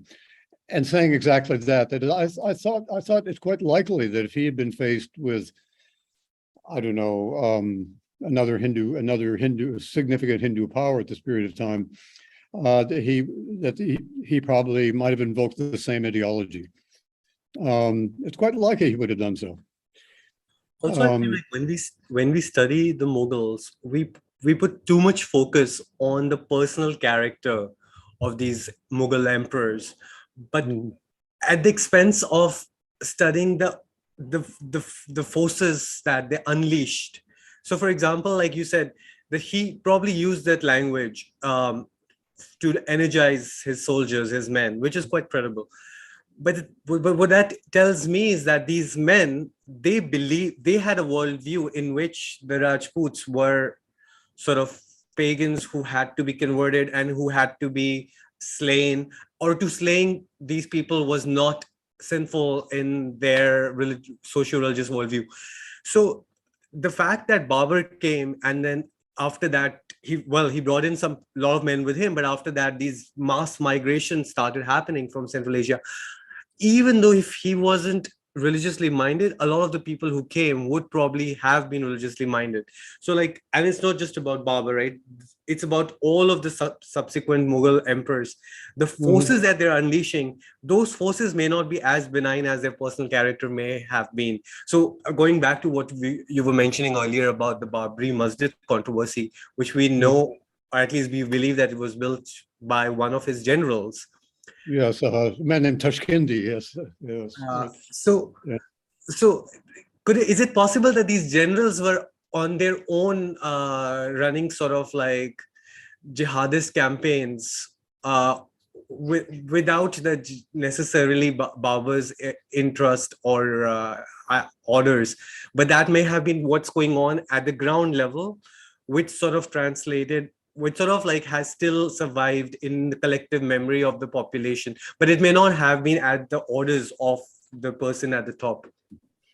and saying exactly that. That I thought it's quite likely that if he had been faced with, I don't know, another significant Hindu power at this period of time, that he probably might have invoked the same ideology. It's quite likely he would have done so. Also, I feel like when we study the Mughals, we put too much focus on the personal character of these Mughal emperors, but at the expense of studying the forces that they unleashed. So, for example, like you said, that he probably used that language to energize his soldiers, his men, which is quite credible. But what that tells me is that these men, they believe, they had a worldview in which the Rajputs were sort of pagans who had to be converted and who had to be slain, or to slaying these people was not sinful in their socio-religious worldview. So the fact that Babur came, and then after that he brought in a lot of men with him, but after that these mass migrations started happening from Central Asia. Even though if he wasn't religiously minded, a lot of the people who came would probably have been religiously minded. So like, and it's not just about Babur, right? It's about all of the subsequent Mughal emperors. The forces that they're unleashing, those forces may not be as benign as their personal character may have been. So going back to what you were mentioning earlier about the Babri Masjid controversy, which we know, or at least we believe that it was built by one of his generals. Yes, a man named Tashkindi. Yes. So, Yeah. so is it possible that these generals were on their own running sort of like jihadist campaigns, without necessarily Babur's interest or orders, but that may have been what's going on at the ground level, which sort of has still survived in the collective memory of the population, but it may not have been at the orders of the person at the top.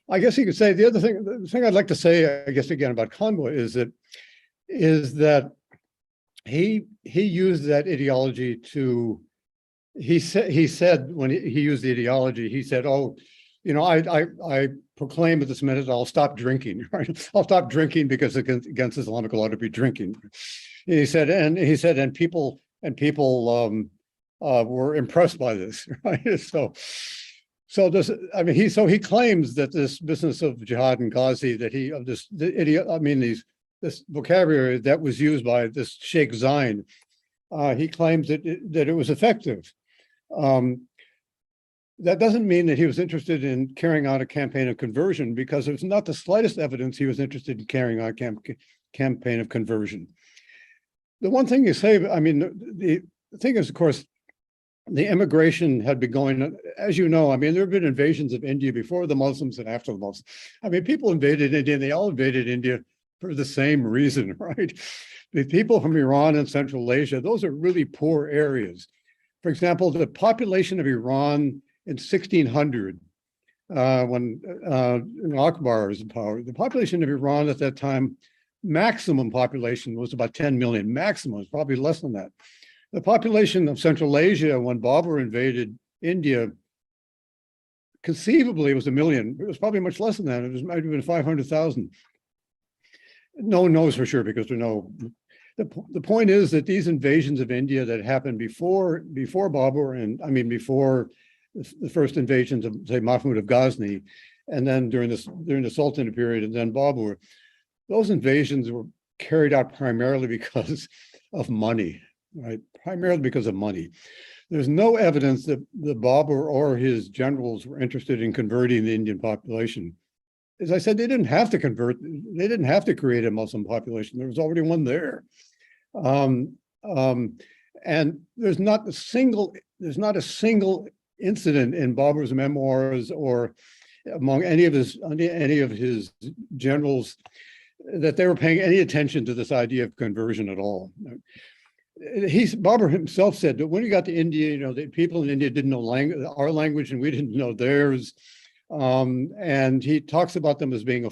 I guess you could say the thing I'd like to say, I guess, again about Conway is that he used that ideology to, he said when he used the ideology, he said, "Oh, I proclaim at this minute I'll stop drinking, right? I'll stop drinking because against Islamic law to be drinking." He said, and people were impressed by this, right? So he claims that this business of jihad and Ghazi, this vocabulary that was used by this Sheikh Zain, he claims that it was effective. That doesn't mean that he was interested in carrying out a campaign of conversion, because there's not the slightest evidence he was interested in carrying out a campaign of conversion. The one thing you say, the thing is, of course, the immigration had been going, as you know, there have been invasions of India before the Muslims and after the Muslims. People invaded India, and they all invaded India for the same reason, right? The people from Iran and Central Asia, those are really poor areas. For example, the population of Iran in 1600, when Akbar was in power, the population of Iran at that time, maximum population was about 10 million. Maximum was probably less than that. The population of Central Asia when Babur invaded India, conceivably, was 1 million. It was probably much less than that. It might have been 500,000. No one knows for sure because there are no. The point is that these invasions of India that happened before Babur, and before the first invasions of, say, Mahmud of Ghazni, and then during the Sultanate period, and then Babur, those invasions were carried out primarily because of money, right? Primarily because of money. There's no evidence that Babur or his generals were interested in converting the Indian population. As I said, they didn't have to convert. They didn't have to create a Muslim population. There was already one there. And there's not a single incident in Babur's memoirs or among any of his generals that they were paying any attention to this idea of conversion at all. Babur himself said that when he got to India, the people in India didn't know our language and we didn't know theirs. And he talks about them as being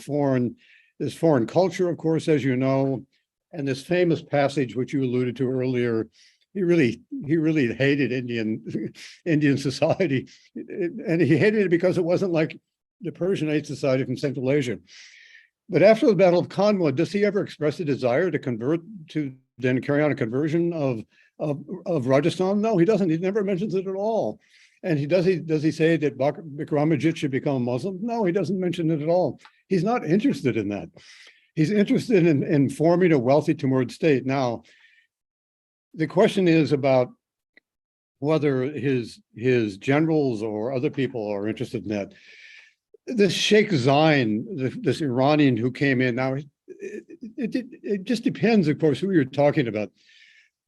this foreign culture, of course, as you know, and this famous passage which you alluded to earlier. He really hated Indian society, and he hated it because it wasn't like the Persianate society from Central Asia. But after the Battle of Conway, does he ever express a desire to convert, to then carry on a conversion of Rajasthan? No, he doesn't. He never mentions it at all. And does he say that Bikramajit should become a Muslim? No, he doesn't mention it at all. He's not interested in that. He's interested in forming a wealthy Timurid state. Now, the question is about whether his generals or other people are interested in that. This Sheikh Zain, this Iranian who came in, now it just depends, of course, who you're talking about.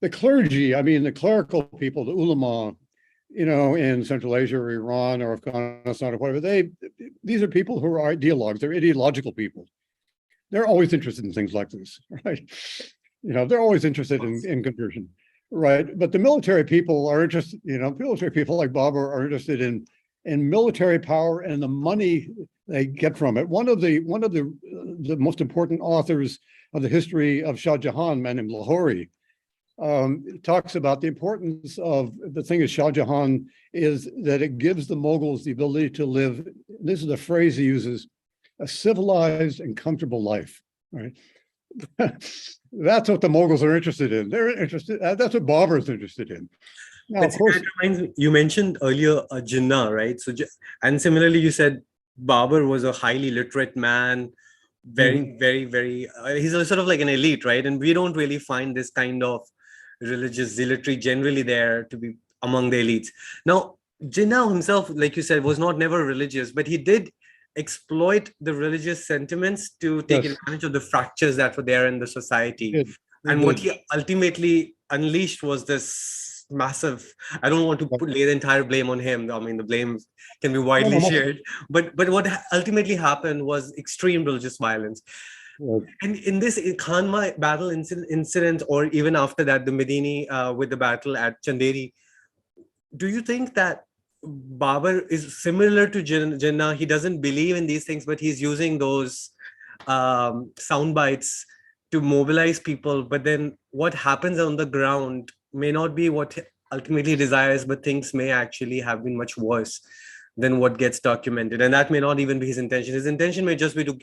The clergy, the clerical people, the ulama, in Central Asia or Iran or Afghanistan or whatever, these are people who are ideologues. They're ideological people. They're always interested in things like this, right? They're always interested in conversion, right? But the military people are interested, military people like Babur are interested in military power and the money they get from it. One of the most important authors of the history of Shah Jahan, a man named Lahori, talks about the importance of the thing is Shah Jahan is that it gives the Mughals the ability to live, this is the phrase he uses, a civilized and comfortable life, right? That's what the Mughals are interested in. They're interested, that's what Babur is interested in. Now, of course, you mentioned earlier Jinnah, right? So, and similarly, you said Babur was a highly literate man, very, very, very, he's a sort of like an elite, right? And we don't really find this kind of religious zealotry generally there to be among the elites. Now, Jinnah himself, like you said, was never religious, but he did exploit the religious sentiments to take advantage of the fractures that were there in the society. And what he ultimately unleashed was this massive. I don't want to lay the entire blame on him. I mean, the blame can be widely no. shared. But what ultimately happened was extreme religious violence. Right. And in this Khanma battle incident, or even after that, the Medini with the battle at Chanderi, do you think that Babur is similar to Jinnah? He doesn't believe in these things, but he's using those sound bites to mobilize people. But then what happens on the ground may not be what ultimately desires, but things may actually have been much worse than what gets documented. And that may not even be his intention. His intention may just be to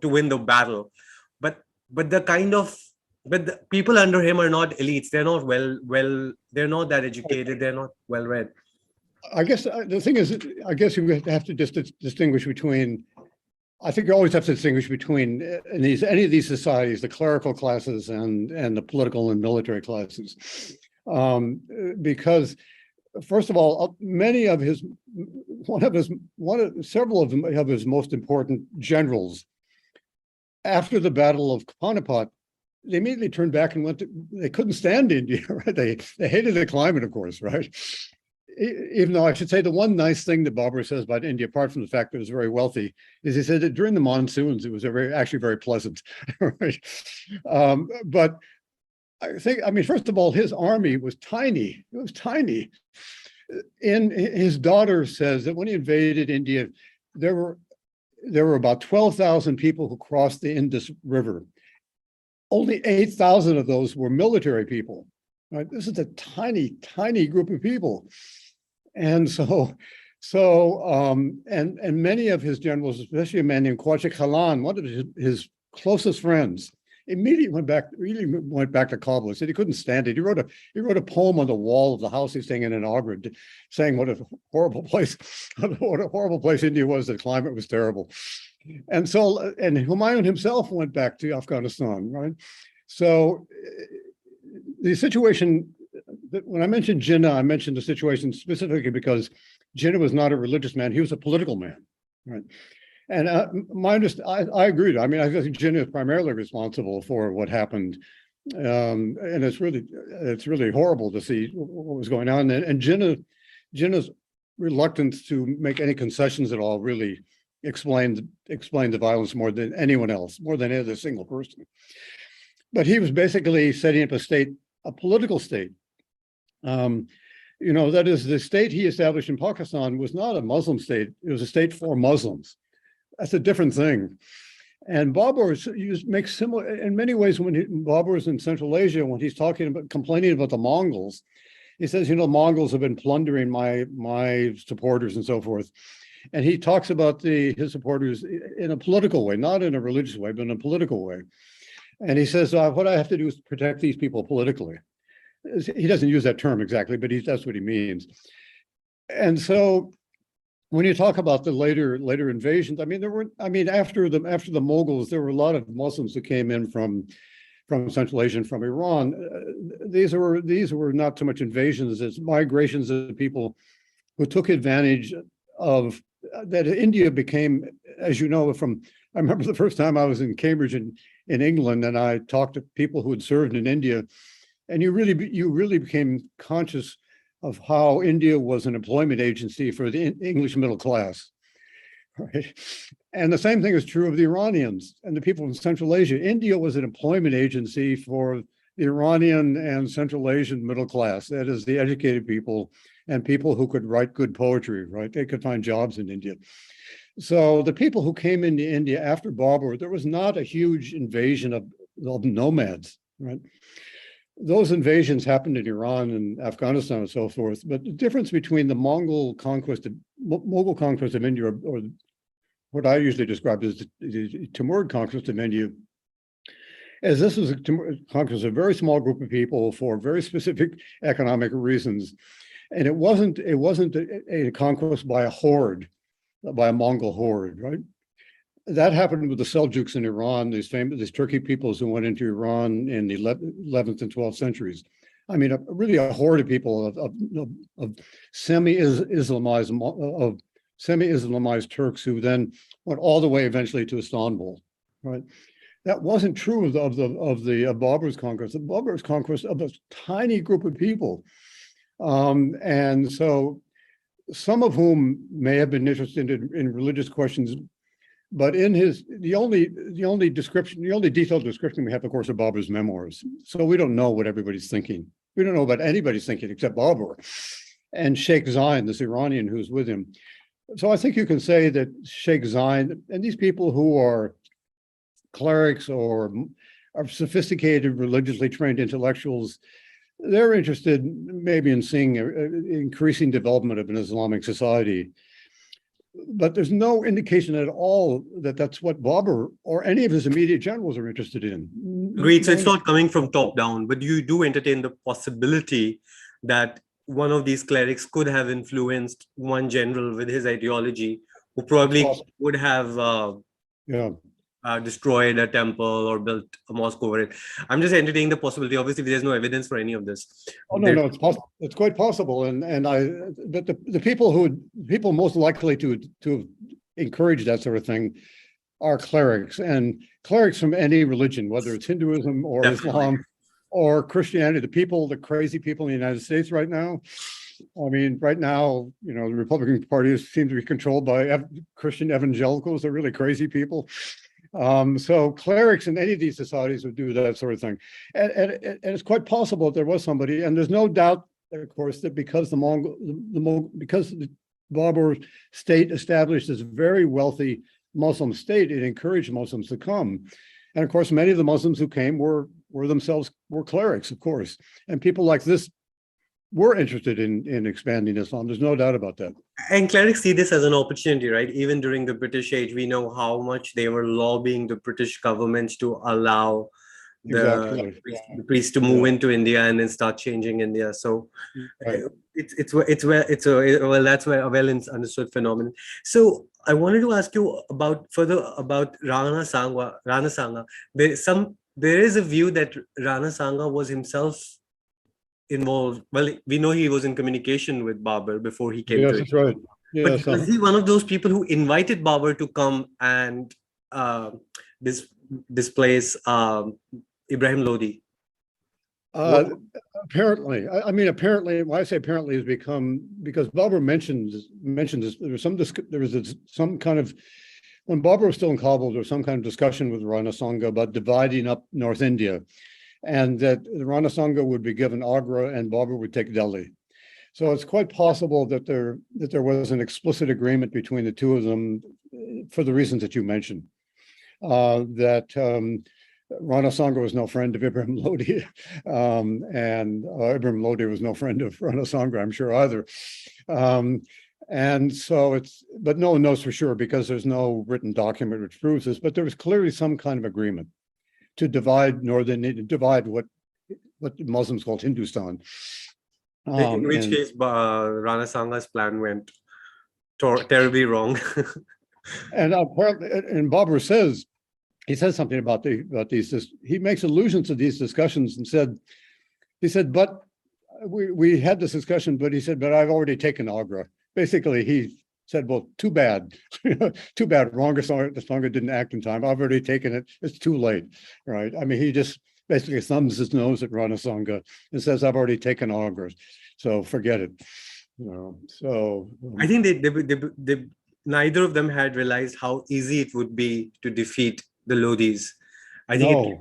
win the battle. But the kind of but the people under him are not elites. They're not they're not that educated. They're not well read. I guess the thing is, I guess you have to just distinguish between, I think you always have to distinguish between in any of these societies, the clerical classes and the political and military classes. Because first of all, several of his most important generals, after the Battle of Panipat, they immediately turned back and they couldn't stand India, right? They hated the climate, of course, right? Even though I should say the one nice thing that Babur says about India, apart from the fact that it was very wealthy, is he said that during the monsoons, it was actually very pleasant, right? But I mean, first of all, his army was tiny. It was tiny. And his daughter says that when he invaded India, there were about 12,000 people who crossed the Indus River. Only 8,000 of those were military people. Right? This is a tiny, tiny group of people. And and many of his generals, especially a man named Khaldan, one of his closest friends, immediately went back to Kabul. He said he couldn't stand it. He wrote a poem on the wall of the house he's staying in Agra, saying what a horrible place India was. The climate was terrible. And Humayun himself went back to Afghanistan, right? So the situation, when I mentioned Jinnah, I mentioned the situation specifically because Jinnah was not a religious man. He was a political man, right? And I agree. I mean, I think Jinnah is primarily responsible for what happened. And it's really horrible to see what was going on. And Jinnah's reluctance to make any concessions at all really explained the violence more than anyone else, more than any other single person. But he was basically setting up a political state. That is, the state he established in Pakistan was not a Muslim state. It was a state for Muslims. That's a different thing. And Babur makes similar, in many ways, when Babur is in Central Asia, when he's complaining about the Mongols, he says, Mongols have been plundering my supporters and so forth. And he talks about his supporters in a political way, not in a religious way, but in a political way. And he says, what I have to do is protect these people politically. He doesn't use that term exactly, but that's what he means. And so when you talk about the later invasions, I mean, after the Mughals, there were a lot of Muslims that came in from Central Asia and from Iran. These were not so much invasions as migrations of people who took advantage of that. India became, as you know, I remember the first time I was in Cambridge in England, and I talked to people who had served in India, and you really became conscious of how India was an employment agency for the English middle class, right? And the same thing is true of the Iranians and the people in Central Asia. India was an employment agency for the Iranian and Central Asian middle class. That is, the educated people and people who could write good poetry, right? They could find jobs in India. So the people who came into India after Babur, there was not a huge invasion of nomads, right? Those invasions happened in Iran and Afghanistan and so forth. But the difference between the Mughal conquest of India, or what I usually describe as the Timurid conquest of India, is this was a conquest of a very small group of people for very specific economic reasons. And it wasn't a conquest by a Mongol horde, right? That happened with the Seljuks in Iran, these Turkic peoples who went into Iran in the 11th and 12th centuries. I mean, really a horde of people of semi-Islamized Turks who then went all the way eventually to Istanbul, right? that wasn't true of Babur's conquest. The Babur's conquest of a tiny group of people, and so some of whom may have been interested in religious questions. But in the only detailed description we have, of course, are Babur's memoirs. So we don't know what everybody's thinking. We don't know what anybody's thinking except Babur and Sheikh Zain, this Iranian who's with him. So I think you can say that Sheikh Zain and these people who are clerics or are sophisticated, religiously trained intellectuals, they're interested maybe in seeing increasing development of an Islamic society. But there's no indication at all that that's what Babur or any of his immediate generals are interested in. Agreed. So it's not coming from top down, but you do entertain the possibility that one of these clerics could have influenced one general with his ideology, who probably would have destroyed a temple or built a mosque over it. I'm just entertaining the possibility. Obviously, there's no evidence for any of this. Oh no, it's possible. It's quite possible, but the people most likely to encourage that sort of thing are clerics, and clerics from any religion, whether it's Hinduism or Islam or Christianity. The crazy people in the United States right now. I mean, right now, the Republican Party seems to be controlled by Christian evangelicals. They're really crazy people. So clerics in any of these societies would do that sort of thing. And it's quite possible that there was somebody, and there's no doubt, of course, that because because the Babur state established this very wealthy Muslim state, it encouraged Muslims to come. And of course, many of the Muslims who came were themselves clerics, of course. And people like this were interested in expanding Islam. There's no doubt about that. And clerics see this as an opportunity, right? Even during the British age, we know how much they were lobbying the British government to allow the priests to move into India and then start changing India. So that's where a well understood phenomenon. So I wanted to ask you about Rana Sanga. There is a view that Rana Sanga was himself involved. Well, we know he was in communication with Babur before he came to India. That's right. But was he one of those people who invited Babur to come and displace Ibrahim Lodi? Apparently, apparently, why I say apparently is because Babur mentioned this. There was some kind of, when Babur was still in Kabul, there was some kind of discussion with Rana Sanga about dividing up North India, and that Rana Sanga would be given Agra and Babur would take Delhi. So it's quite possible that there was an explicit agreement between the two of them for the reasons that you mentioned. That Rana Sanga was no friend of Ibrahim Lodi, and Ibrahim Lodi was no friend of Rana Sanga, I'm sure, either. And so but no one knows for sure because there's no written document which proves this, but there was clearly some kind of agreement to divide what Muslims called Hindustan. In which case, Rana Sanga's plan went terribly wrong. And apparently, and Babur says, he says something about these. He makes allusions to these discussions and he said, but we had this discussion, but he said, but I've already taken Agra. Basically, he said, well, too bad. Too bad. Rana Sanga didn't act in time. I've already taken it. It's too late, right? I mean, he just basically thumbs his nose at Rana Sanga and says, I've already taken Agra, so forget it. So I think they neither of them had realized how easy it would be to defeat the Lodis. I think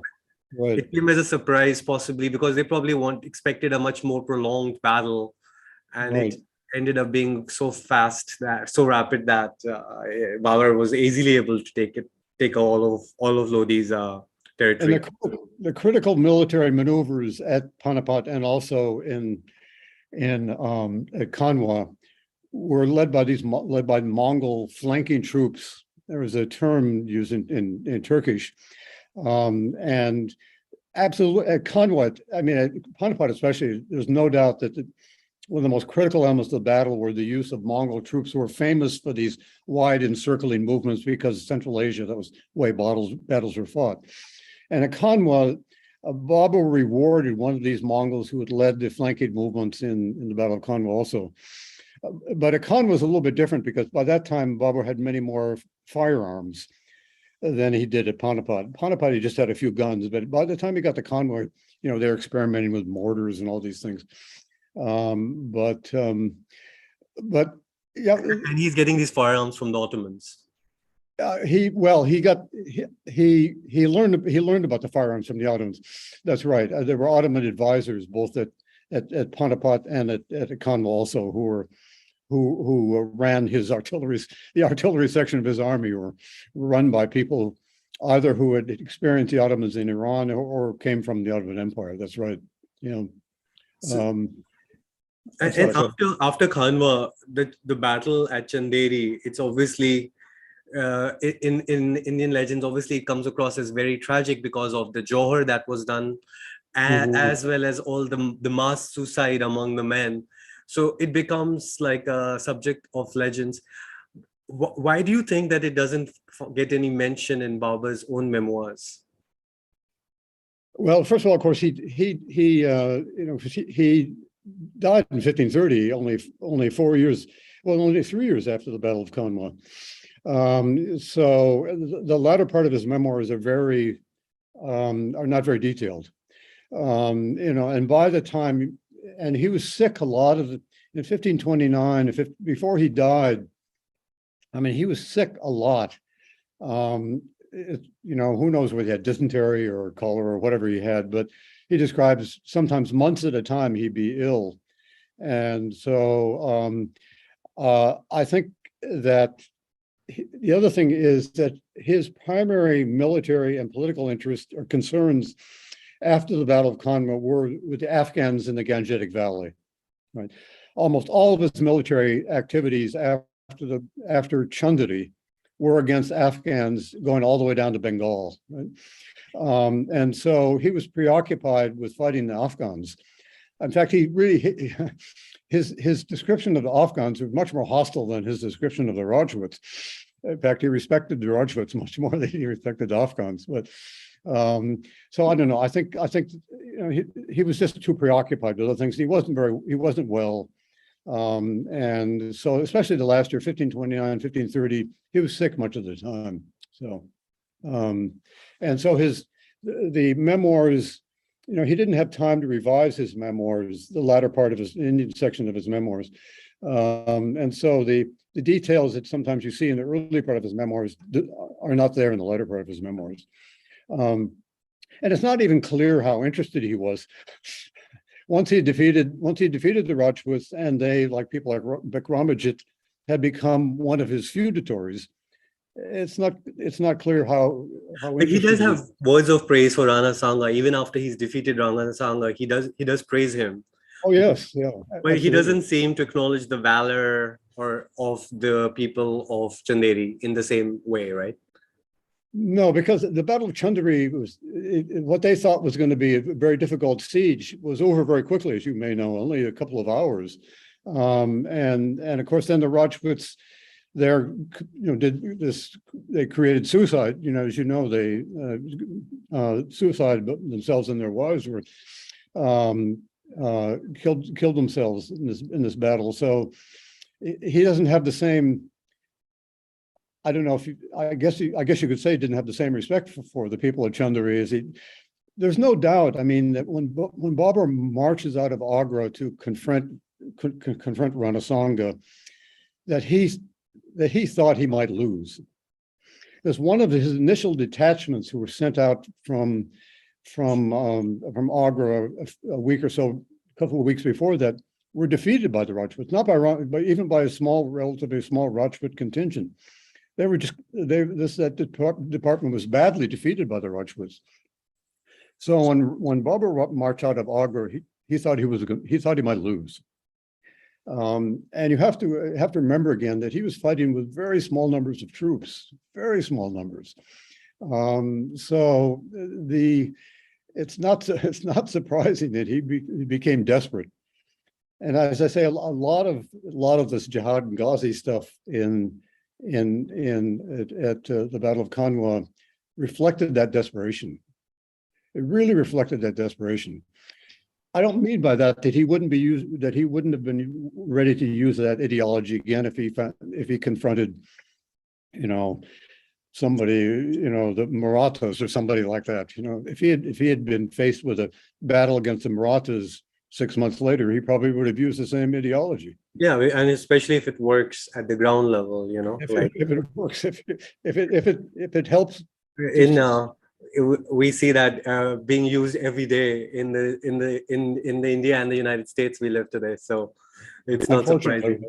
it came as a surprise, possibly because they probably expected a much more prolonged battle, and it ended up being so rapid that Babur was easily able to take all of Lodi's territory. And the critical military maneuvers at Panipat and also in Kanwa were led by Mongol flanking troops. There was a term used in Turkish, and absolutely at Kanwa. I mean, at Panipat especially, there's no doubt that one of the most critical elements of the battle were the use of Mongol troops who were famous for these wide encircling movements because Central Asia, that was the way battles were fought. And at Kanwa, Babur rewarded one of these Mongols who had led the flanking movements in the Battle of Kanwa also. But at Kanwa was a little bit different because by that time, Babur had many more firearms. than he did at Panipat. Panipat, he just had a few guns, but by the time he got to Conway, they're experimenting with mortars and all these things. But yeah, And he's getting these firearms from the Ottomans. he learned about the firearms from the Ottomans. That's right. There were Ottoman advisors both at Panipat and at Conway also who ran the artillery section of his army, were run by people either who had experienced the Ottomans in Iran or came from the Ottoman Empire. That's right. And after Khanwa, the battle at Chanderi, it's obviously in Indian legends, obviously it comes across as very tragic because of the Johar that was done, as well as all the mass suicide among the men. So it becomes like a subject of legends. Why do you think that it doesn't get any mention in Babur's own memoirs? Well, first of all, of course, he died in 1530, only 4 years, well, only 3 years after the Battle of Conway. So the latter part of his memoirs are not very detailed. And by the time, and he was sick a lot in 1529, before he died, I mean, he was sick a lot. Who knows whether he had dysentery or cholera or whatever he had, but he describes sometimes months at a time he'd be ill. And so I think that the other thing is that his primary military and political interests or concerns after the Battle of Conway were with the Afghans in the Gangetic Valley. Right, almost all of his military activities after Chanderi were against Afghans going all the way down to Bengal. Right? And so he was preoccupied with fighting the Afghans. In fact, his description of the Afghans was much more hostile than his description of the Rajputs. In fact, he respected the Rajputs much more than he respected the Afghans. But so I don't know. I think he was just too preoccupied with other things. He wasn't well. And so especially the last year, 1529, 1530, he was sick much of the time. So and so the memoirs, he didn't have time to revise his memoirs, the latter part of his Indian section of his memoirs. And so the details that sometimes you see in the early part of his memoirs are not there in the latter part of his memoirs. And it's not even clear how interested he was. Once he defeated the Rajputs, and they, like people like Vikramajit, had become one of his feudatories, it's not clear how But he does have words of praise for Rana Sanga. Even after he's defeated Rana Sanga, he does praise him. Oh yes, yeah. But absolutely. he doesn't seem to acknowledge the valor of the people of Chanderi in the same way, right? No, because the Battle of Chanderi was what they thought was going to be a very difficult siege was over very quickly, as you may know, only a couple of hours. And of course, then the Rajputs did this. They created suicide. As you know, they suicide themselves and their wives were killed themselves in this battle. So he doesn't have the same. I don't know if I guess you could say he didn't have the same respect for the people of Chanderi as he. There's no doubt. I mean, that when Babur marches out of Agra to confront Rana Sanga, that he thought he might lose. Because one of his initial detachments who were sent out from Agra a week or so, a couple of weeks before that, were defeated by the Rajputs, not but even by a relatively small Rajput contingent. That department was badly defeated by the Rajputs. So when Babur marched out of Agra, he thought he might lose. And you have to remember again that he was fighting with very small numbers of troops, very small numbers. So it's not surprising that he became desperate. And as I say, a lot of this Jihad and Ghazi stuff at the Battle of Conway reflected that desperation. It really reflected that desperation. I don't mean by that he wouldn't have been ready to use that ideology again if he confronted, somebody, the Marathas or somebody like that. If he had been faced with a battle against the Marathas 6 months later, he probably would have used the same ideology. Yeah, and especially if it works at the ground level, If it works, if it helps. in we see that being used every day in the India and the United States we live today. So it's not surprising.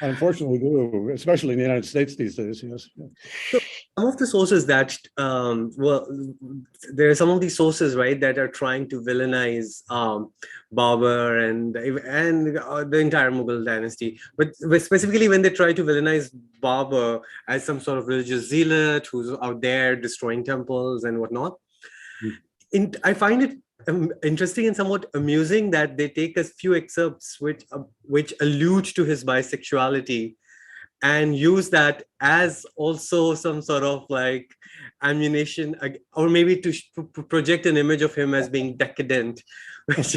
Unfortunately, do, especially in the United States these days. Yes. So some of the sources that, there are some of these sources, right, that are trying to villainize Babur and the entire Mughal dynasty. But specifically when they try to villainize Babur as some sort of religious zealot who's out there destroying temples and whatnot, I find it interesting and somewhat amusing that they take a few excerpts which allude to his bisexuality and use that as also some sort of like ammunition, or maybe to project an image of him as being decadent, which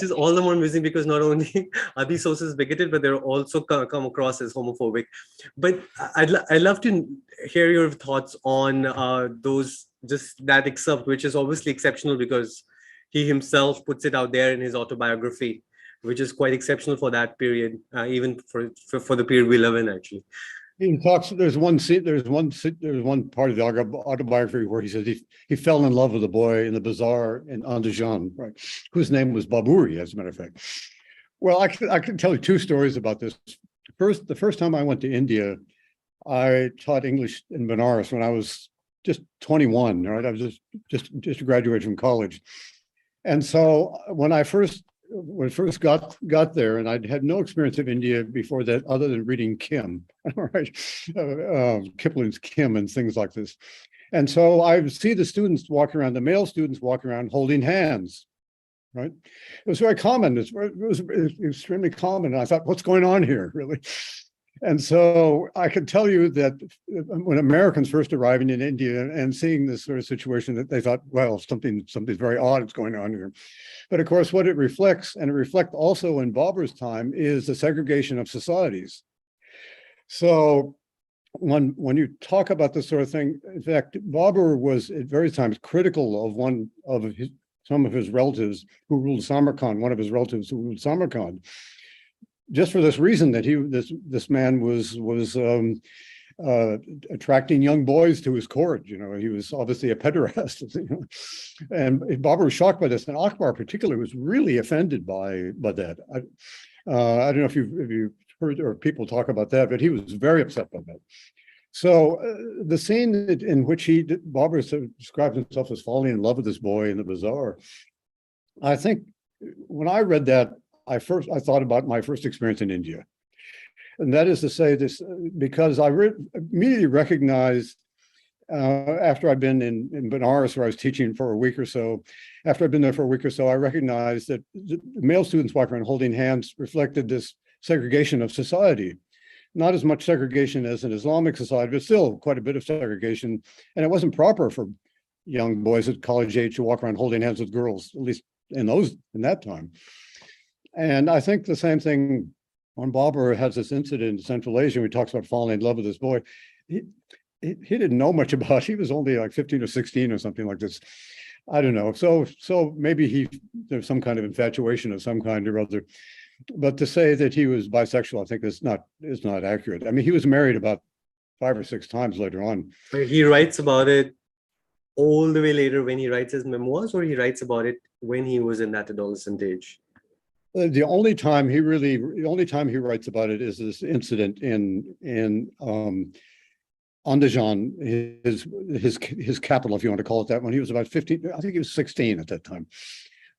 is all the more amusing because not only are these sources bigoted, but they're also come across as homophobic. But I'd love to hear your thoughts on just that excerpt, which is obviously exceptional because he himself puts it out there in his autobiography, which is quite exceptional for that period, even for the period we live in, actually. He talks. There's one part of the autobiography where he says he fell in love with a boy in the bazaar in Andajan, right, whose name was Babur, as a matter of fact. Well, I can tell you two stories about this. The first time I went to India, I taught English in Benares when I was just 21. Right, I was just graduated from college. And so when I first got there, and I'd had no experience of India before that, other than reading Kim, right, Kipling's Kim and things like this. And so I would see the students walk around, the male students walk around holding hands, right? It was very common. It was extremely common. And I thought, what's going on here, really? And so I can tell you that when Americans first arriving in India and seeing this sort of situation, that they thought, well, something very odd is going on here. But of course, what it reflects, and it reflects also in Babur's time, is the segregation of societies. So when you talk about this sort of thing, in fact, Babur was at various times critical of some of his relatives who ruled Samarkand, one of his relatives who ruled Samarkand, just for this reason that this man was attracting young boys to his court. He was obviously a pederast. And Babur was shocked by this, and Akbar particularly was really offended by that. I don't know if you've heard or people talk about that, but he was very upset by that. So the scene in which Babur describes himself as falling in love with this boy in the bazaar, I think when I read that, I thought about my first experience in India. And that is to say this, because I immediately recognized, after I'd been in Benares, where I was teaching for a week or so, after I'd been there for a week or so, I recognized that the male students walking around holding hands reflected this segregation of society. Not as much segregation as an Islamic society, but still quite a bit of segregation. And it wasn't proper for young boys at college age to walk around holding hands with girls, at least in that time. And I think the same thing when Babur has this incident in Central Asia, where he talks about falling in love with this boy. He didn't know much about. He was only like 15 or 16 or something like this. I don't know. So maybe there's some kind of infatuation of some kind or other. But to say that he was bisexual, I think is not accurate. I mean, he was married about 5 or 6 times later on. He writes about it all the way later when he writes his memoirs, or he writes about it when he was in that adolescent age? The only time he writes about it is this incident in Andajan, his capital, if you want to call it that, when he was about 15. I think he was 16 at that time.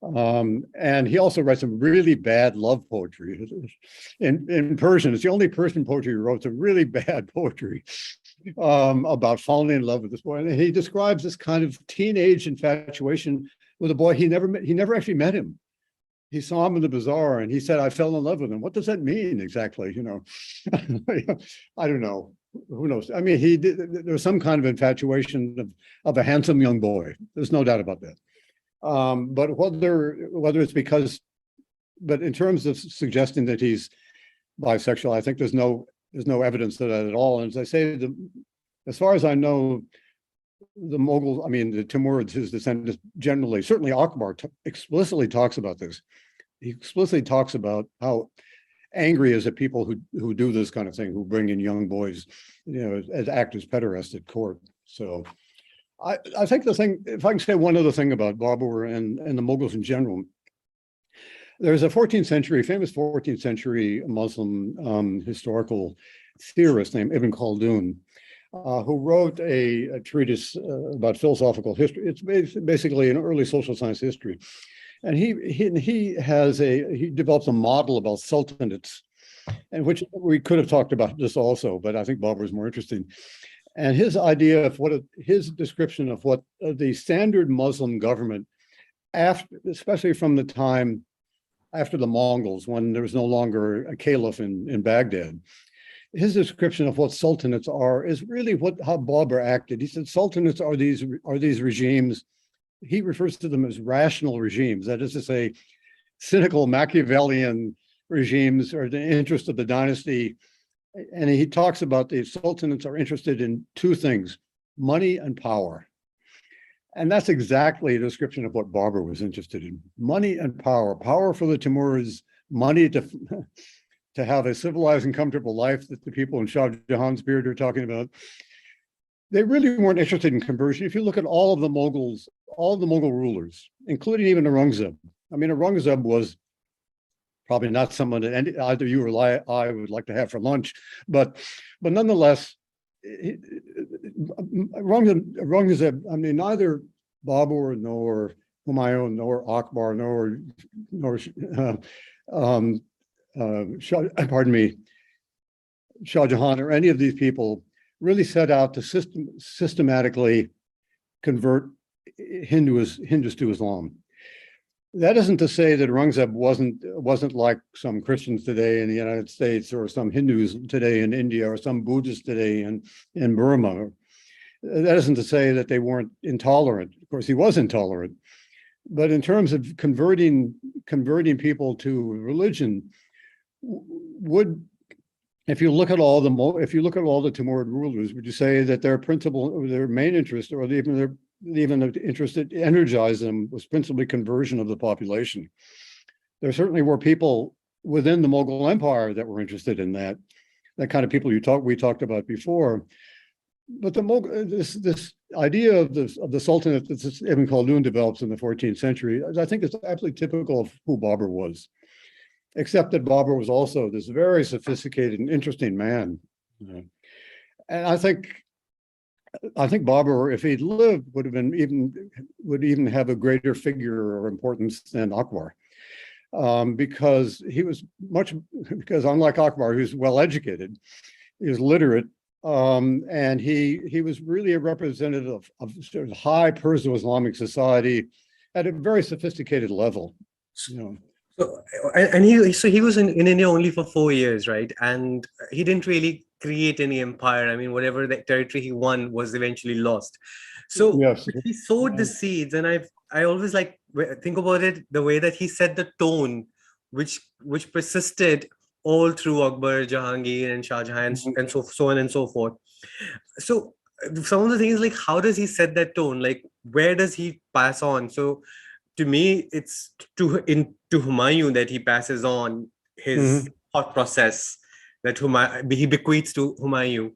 And he also writes some really bad love poetry in Persian. It's the only Persian poetry he wrote, some really bad poetry about falling in love with this boy. And he describes this kind of teenage infatuation with a boy he never actually met him. He saw him in the bazaar and he said, I fell in love with him. What does that mean exactly? I don't know. Who knows? I mean, there was some kind of infatuation of a handsome young boy. There's no doubt about that. But whether it's because, but in terms of suggesting that he's bisexual, I think there's no evidence of that at all. And as I say, As far as I know, the Mughals, I mean, the Timurids, his descendants generally, certainly Akbar explicitly talks about this. He explicitly talks about how angry is at people who do this kind of thing, who bring in young boys, as act as pederasts at court. So I think the thing, if I can say one other thing about Babur and the Mughals in general, there's a 14th century, famous 14th century Muslim historical theorist named Ibn Khaldun, who wrote a treatise about philosophical history. It's basically an early social science history. And he develops a model about sultanates, and which we could have talked about this also, but I think Babur is more interesting. And his idea of his description of what the standard Muslim government, after, especially from the time after the Mongols, when there was no longer a caliph in Baghdad, his description of what sultanates are is really how Babur acted. He said sultanates are these regimes. He refers to them as rational regimes, that is to say, cynical Machiavellian regimes are the interest of the dynasty. And he talks about the sultanates are interested in two things, money and power. And that's exactly a description of what Babur was interested in, money and power. Power for the Timurids, money to have a civilized and comfortable life that the people in Shah Jahan's period are talking about. They really weren't interested in conversion. If you look at all of the Mughal rulers, including even Aurangzeb. I mean, Aurangzeb was probably not someone that either you or I would like to have for lunch, but nonetheless, Aurangzeb, I mean, neither Babur nor Humayun nor Akbar nor Shah Jahan or any of these people really set out to systematically convert Hindus to Islam. That isn't to say that Aurangzeb wasn't like some Christians today in the United States, or some Hindus today in India, or some Buddhists today in Burma. That isn't to say that they weren't intolerant. Of course, he was intolerant. But in terms of converting people to religion, if you look at all the Timurid rulers, would you say that their main interest, or even the interest that energized them, was principally conversion of the population? There certainly were people within the Mughal Empire that were interested in that kind of people we talked about before. But this idea of the Sultanate that Ibn Khaldun develops in the 14th century, I think it's absolutely typical of who Babur was, except that Babur was also this very sophisticated and interesting man. And I think Babur, if he'd lived, would even have a greater figure or importance than Akbar, because unlike Akbar, who's well educated, he was literate, and he was really a representative of sort of high Perso-Islamic society at a very sophisticated level. So he was in India only for 4 years, right? And he didn't really create any empire. I mean, whatever the territory he won was eventually lost. So yes, he sowed the seeds, and I always think about it the way that he set the tone, which persisted all through Akbar, Jahangir, and Shah Jahan, and so on and so forth. So some of the things, like, how does he set that tone? Like, where does he pass on? So to me, it's to Humayun that he passes on his thought process that he bequeaths to Humayun.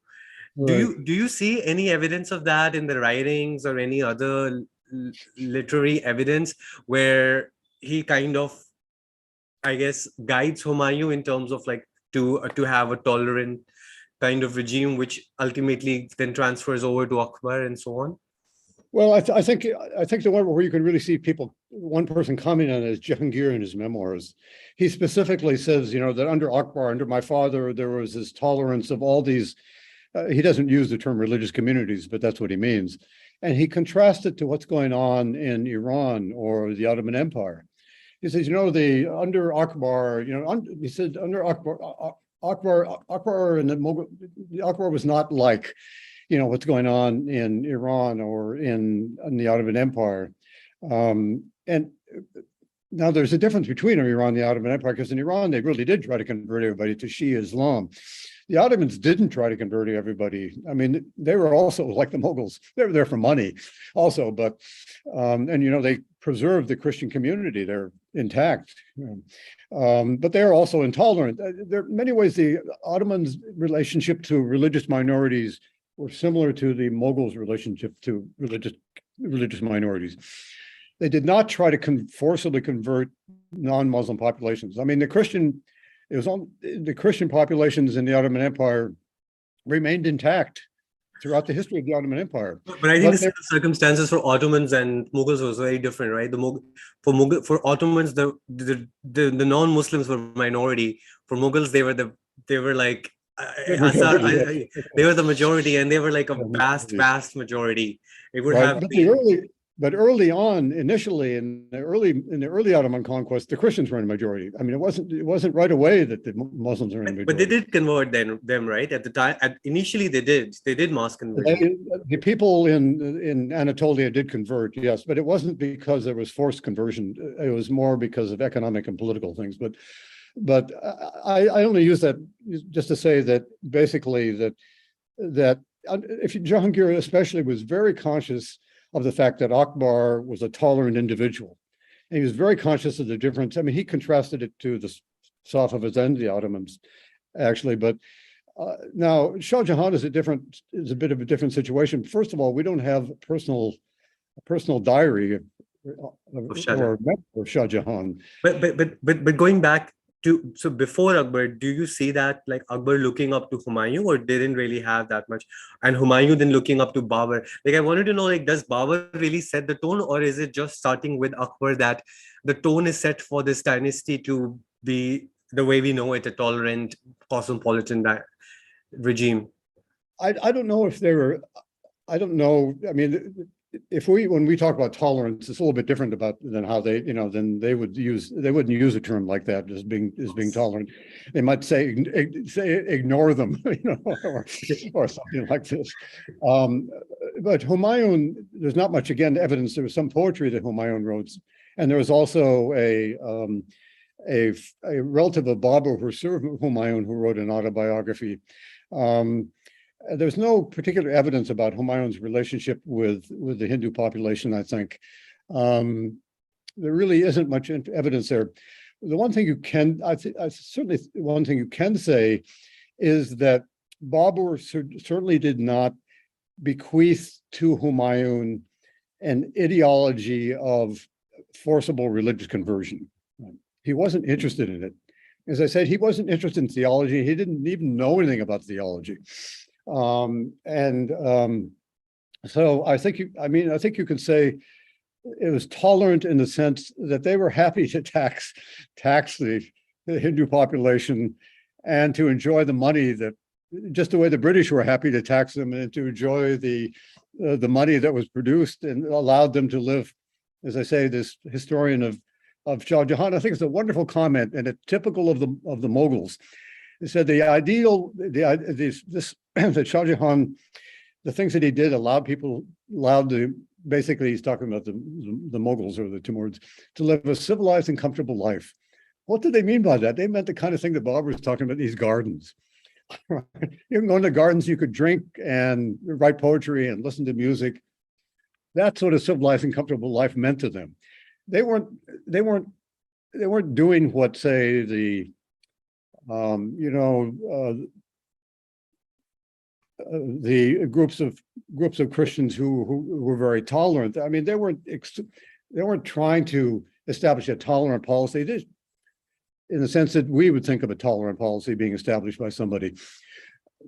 right. Do you see any evidence of that in the writings or any other literary evidence where he kind of, I guess, guides Humayun in terms of like to have a tolerant kind of regime, which ultimately then transfers over to Akbar and so on? Well, I think the one where you can really see one person commenting on it is Jahangir in his memoirs. He specifically says, that under Akbar, under my father, there was this tolerance of all these, he doesn't use the term religious communities, but that's what he means. And he contrasts it to what's going on in Iran or the Ottoman Empire. He says, under Akbar, he said under Akbar and the Mughal, Akbar was not like, what's going on in Iran or in the Ottoman Empire. And now there's a difference between Iran and the Ottoman Empire, because in Iran, they really did try to convert everybody to Shia Islam. the Ottomans didn't try to convert everybody. I mean, they were also like the Mughals. They were there for money also, but, and, you know, they preserved the Christian community. They're intact. But they're also intolerant. There are many ways the Ottomans' relationship to religious minorities were similar to the Mughals' relationship to religious minorities. They did not try to forcibly convert non-Muslim populations. I mean, the Christian populations in the Ottoman Empire remained intact throughout the history of the Ottoman Empire. But I think the circumstances for Ottomans and Mughals was very different, right? For Ottomans, the non-Muslims were minority. For Mughals, they were the majority, and they were like a vast majority. It would have been. But early on, initially in the early Ottoman conquest, the Christians were in the majority. I mean, it wasn't right away that the Muslims were in the majority. But they did convert them, right? At the time, initially they did mass conversion. The people in Anatolia did convert, yes, but it wasn't because there was forced conversion. It was more because of economic and political things. But I only use that just to say that basically that if Jahangir especially was very conscious of the fact that Akbar was a tolerant individual. And he was very conscious of the difference. I mean, he contrasted it to the Safavids and the Ottomans, actually. But now Shah Jahan is a bit of a different situation. First of all, we don't have a personal diary of Shah Jahan. But going back so before Akbar, do you see that like Akbar looking up to Humayun, or didn't really have that much, and Humayun then looking up to Babur? Like, I wanted to know, like, does Babur really set the tone, or is it just starting with Akbar that the tone is set for this dynasty to be the way we know it, a tolerant, cosmopolitan regime? I don't know if they were. I don't know. I mean, when we talk about tolerance, it's a little bit different than how they, than they wouldn't use a term like that as being tolerant. They might say ignore them, or something like this. But Humayun, there's not much evidence. There was some poetry that Humayun wrote, and there was also a relative of Babur who served Humayun who wrote an autobiography. There's no particular evidence about Humayun's relationship with the Hindu population, I think. There really isn't much evidence there. The one thing you can say is that Babur certainly did not bequeath to Humayun an ideology of forcible religious conversion. He wasn't interested in it. As I said, he wasn't interested in theology. He didn't even know anything about theology. So I think you could say it was tolerant in the sense that they were happy to tax the Hindu population and to enjoy the money that, just the way the British were happy to tax them and to enjoy the money that was produced and allowed them to live. As I say, this historian of Shah Jahan, I think it's a wonderful comment, and it's typical of the Mughals. He said that Shah Jahan, the things that he did basically he's talking about the Mughals or the Timurids, to live a civilized and comfortable life. What did they mean by that? They meant the kind of thing that Babur was talking about, these gardens. You can go into gardens, you could drink and write poetry and listen to music. That's what a civilized and comfortable life meant to them. They weren't doing what, say, the groups of Christians who were very tolerant. I mean, they weren't trying to establish a tolerant policy. In the sense that we would think of a tolerant policy being established by somebody,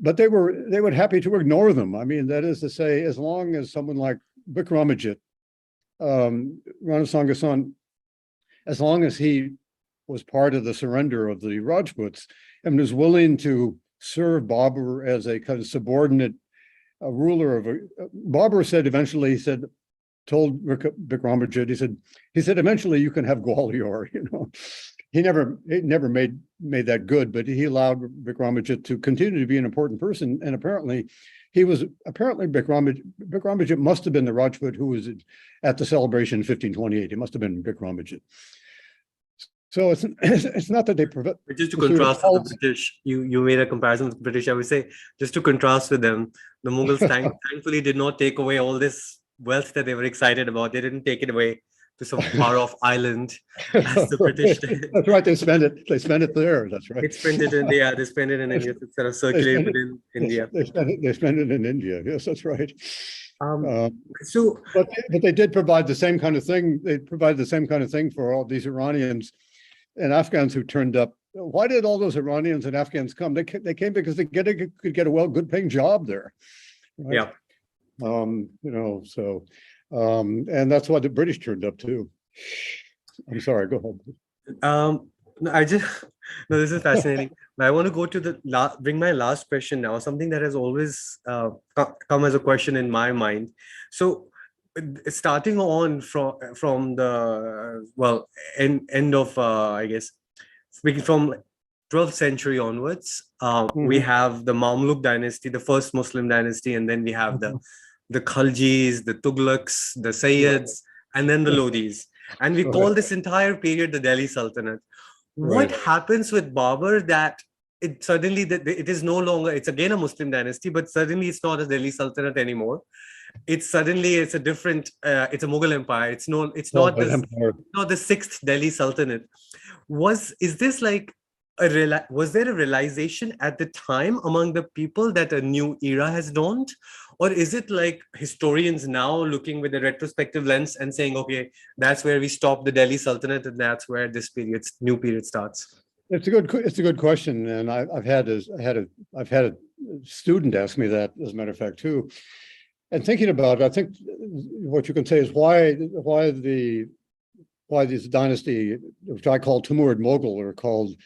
but they were happy to ignore them. I mean, that is to say, as long as someone like Bikramajit, Rana Sangasan, as long as he was part of the surrender of the Rajputs and was willing to serve Babur as a kind of subordinate ruler Babur said eventually, told Bikramajit, he said eventually you can have Gwalior, He never made that good, but he allowed Bikramajit to continue to be an important person. And apparently Bikramajit must have been the Rajput who was at the celebration in 1528. It must have been Bikramajit. So it's not that they But just to contrast with the British, you made a comparison with the British. I would say, just to contrast with them, the Mughals thankfully did not take away all this wealth that they were excited about. They didn't take it away to some far off island as the British did. That's right. They spend it. They spend it there. That's right. They spent it in India. They spent it in India. It's sort of circulated in India. They spend it in India. Yes, that's right. So, but they did provide the same kind of thing. They provided the same kind of thing for all these Iranians and Afghans who turned up. Why did all those Iranians and Afghans come? They came because they could get a good paying job there. Right? Yeah. And that's why the British turned up too. I'm sorry, go ahead. This is fascinating. I want to go to bring my last question now, something that has always come as a question in my mind. So starting on from the end of I guess speaking from 12th century onwards, we have the Mamluk dynasty, the first Muslim dynasty, and then we have the Khaljis, the Tughlaqs, the Sayyids, and then the Lodhis. And we call this entire period the Delhi Sultanate. What happens with Babur that it suddenly it is no longer, it's again a Muslim dynasty, but suddenly it's not a Delhi Sultanate anymore. It's a different, it's a Mughal empire. It's not the sixth Delhi Sultanate. Is this like was there a realization at the time among the people that a new era has dawned? Or is it like historians now looking with a retrospective lens and saying, okay, that's where we stop the Delhi Sultanate and that's where this new period starts? It's a good question, and I've had a student ask me that, as a matter of fact, too. And thinking about it, I think what you can say is why this dynasty, which I call Timurid Mughal, or called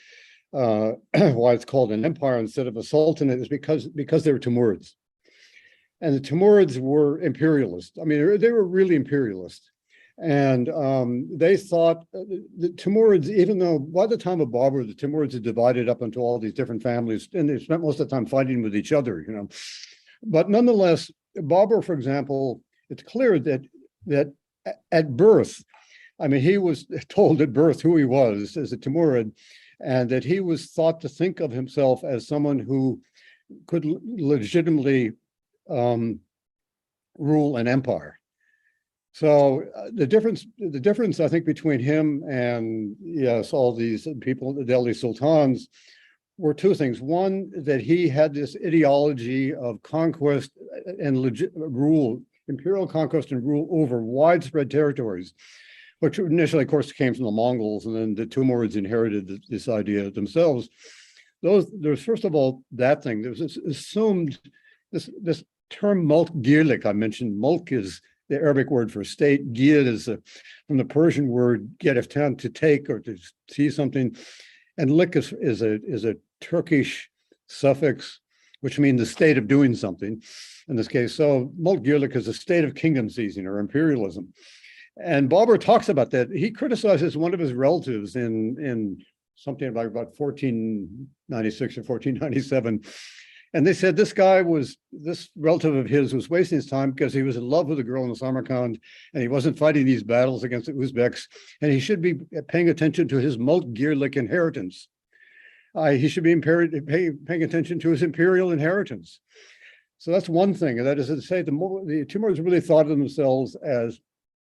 why it's called an empire instead of a sultanate, is because they were Timurids. And the Timurids were imperialists. I mean, they were really imperialist. And they thought the Timurids, even though by the time of Babur, the Timurids had divided up into all these different families, and they spent most of the time fighting with each other, But nonetheless, Babur, for example, it's clear that at birth, I mean, he was told at birth who he was as a Timurid, and that he was thought to think of himself as someone who could legitimately rule an empire. So the difference, I think, between him and all these people, the Delhi Sultans, were two things. One, that he had this ideology of conquest and rule, imperial conquest and rule over widespread territories, which initially, of course, came from the Mongols, and then the Timurids inherited this idea themselves. There's first of all that thing. There's this assumed this term mulk-girlik I mentioned. Mulk is the Arabic word for state. Gir is from the Persian word gereftan, to take or to see something, and lik is a Turkish suffix, which means the state of doing something. In this case, so mulk-girlik is a state of kingdom seizing or imperialism. And Babur talks about that. He criticizes one of his relatives in something about 1496 or 1497. And they said this relative of his was wasting his time because he was in love with a girl in Samarkand and he wasn't fighting these battles against the Uzbeks, and he should be paying attention to his mulk-girlik inheritance. He should be paying attention to his imperial inheritance. So that's one thing. And that is to say, the Timurids really thought of themselves as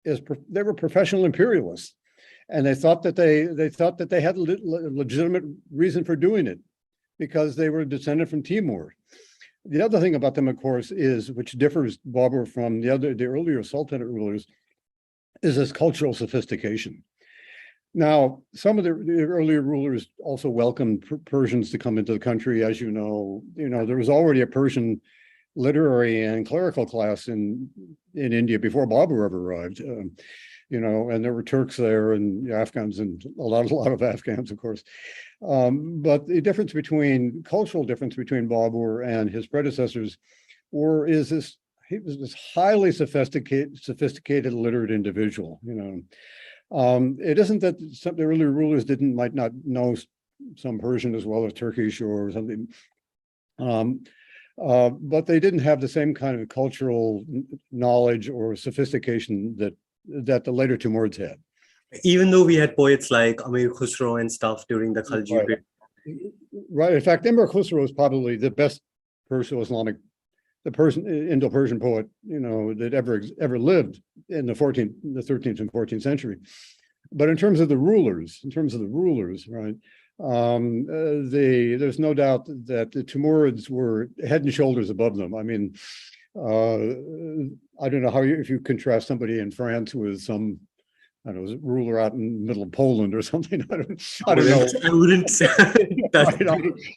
they were professional imperialists, and they thought that they had a legitimate reason for doing it because they were descended from Timur. The other thing about them, of course, which differs Babur from the earlier Sultanate rulers, is this cultural sophistication. Now, some of the earlier rulers also welcomed Persians to come into the country. As you know, there was already a Persian literary and clerical class in India before Babur ever arrived, and there were Turks there and Afghans and a lot of Afghans, of course. But the cultural difference between Babur and his predecessors he was this highly sophisticated literate individual. It isn't that some the earlier rulers might not know some Persian as well as Turkish or something. But they didn't have the same kind of cultural knowledge or sophistication that the later Timurids had. Even though we had poets like Amir Khusro and stuff during the Khalji Right. period. Right. In fact, Emir Khusro was probably the best Perso-Islamic, Indo-Persian poet, that ever lived in the 13th and 14th century. But in terms of the rulers, right? There's no doubt that the Timurids were head and shoulders above them. I mean, I don't know if you contrast somebody in France with some, I don't know, ruler out in the middle of Poland or something. I don't know. I wouldn't say that.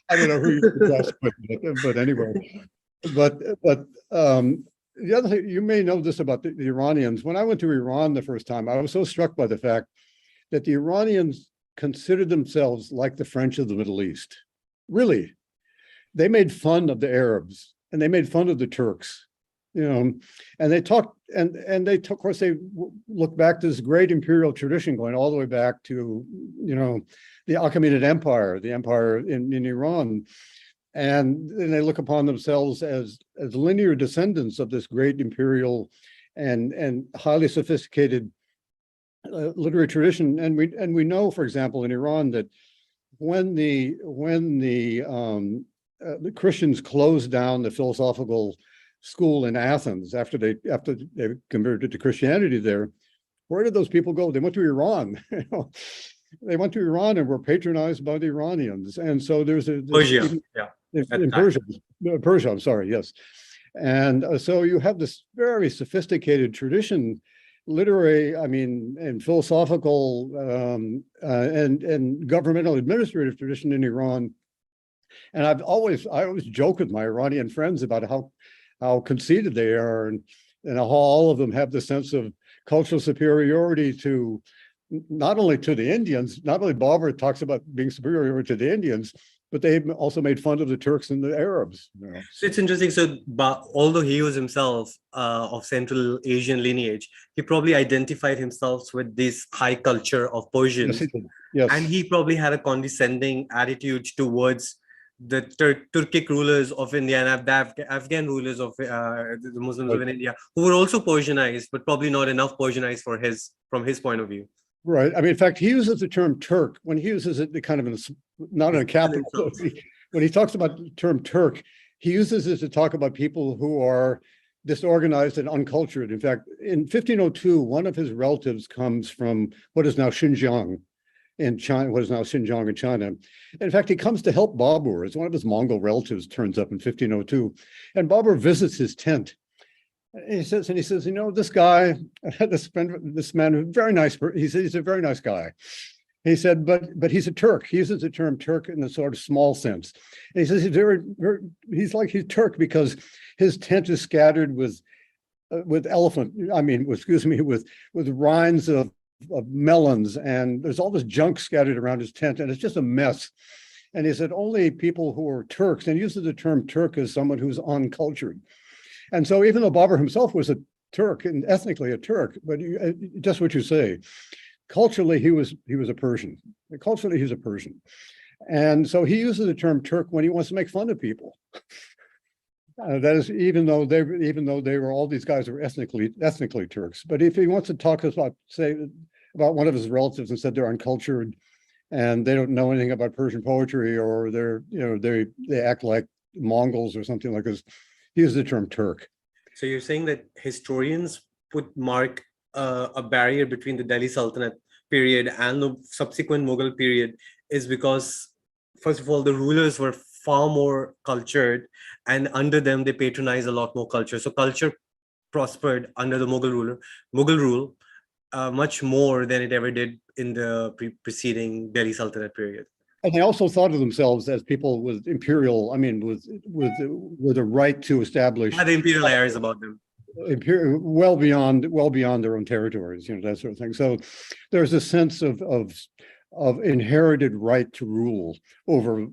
I don't know who you contrast with, but anyway. But the other thing, you may know this about the Iranians. When I went to Iran the first time, I was so struck by the fact that the Iranians considered themselves like the French of the Middle East. Really, they made fun of the Arabs and they made fun of the Turks, and they talked, and they, of course, they look back to this great imperial tradition going all the way back to, the Achaemenid Empire, the empire in Iran. And they look upon themselves as linear descendants of this great imperial and highly sophisticated literary tradition. And we know, for example, in Iran, that when the Christians closed down the philosophical school in Athens after they converted to Christianity there, where did those people go? They went to Iran. They went to Iran and were patronized by the Iranians. And so there's Persia, in Persia, I'm sorry, yes. And so you have this very sophisticated tradition, literary, and philosophical and governmental administrative tradition in Iran. And I always joke with my Iranian friends about how conceited they are, and how all of them have the sense of cultural superiority to not only to the Indians. Not only Babur talks about being superior to the Indians, but they also made fun of the Turks and the Arabs. So it's interesting. So, although he was himself of Central Asian lineage, he probably identified himself with this high culture of Persians. Yes, he did. Yes. And he probably had a condescending attitude towards the Turkic rulers of India and the Afghan rulers of the Muslims of India, who were also Persianized, but probably not enough Persianized from his point of view. Right. In fact, he uses the term Turk when he uses it kind of not in a capital. When he talks about the term Turk, he uses it to talk about people who are disorganized and uncultured. In fact, in 1502, one of his relatives comes from what is now Xinjiang in China, what is now Xinjiang in China. In fact, he comes to help Babur, as one of his Mongol relatives turns up in 1502, and Babur visits his tent. He says, this guy, this man, very nice. He said he's a very nice guy. He said, but he's a Turk. He uses the term Turk in a sort of small sense. And he says he's Turk because his tent is scattered with rinds of melons, and there's all this junk scattered around his tent, and it's just a mess. And he said only people who are Turks, and he uses the term Turk as someone who's uncultured. And so even though Babur himself was a Turk and ethnically a Turk, but just what you say, culturally he was a Persian. Culturally he's a Persian. And so he uses the term Turk when he wants to make fun of people. That is, even though they were all these guys were ethnically Turks. But if he wants to talk about one of his relatives and said they're uncultured and they don't know anything about Persian poetry, or they act like Mongols or something like this, he uses the term Turk. So you're saying that historians would mark a barrier between the Delhi Sultanate period and the subsequent Mughal period is because, first of all, the rulers were far more cultured, and under them they patronized a lot more culture. So culture prospered under the Mughal rule much more than it ever did in the preceding Delhi Sultanate period. And they also thought of themselves as people with imperial, with a right to establish. Had imperial airs about them. Imperial, well beyond their own territories, that sort of thing. So there's a sense of inherited right to rule over.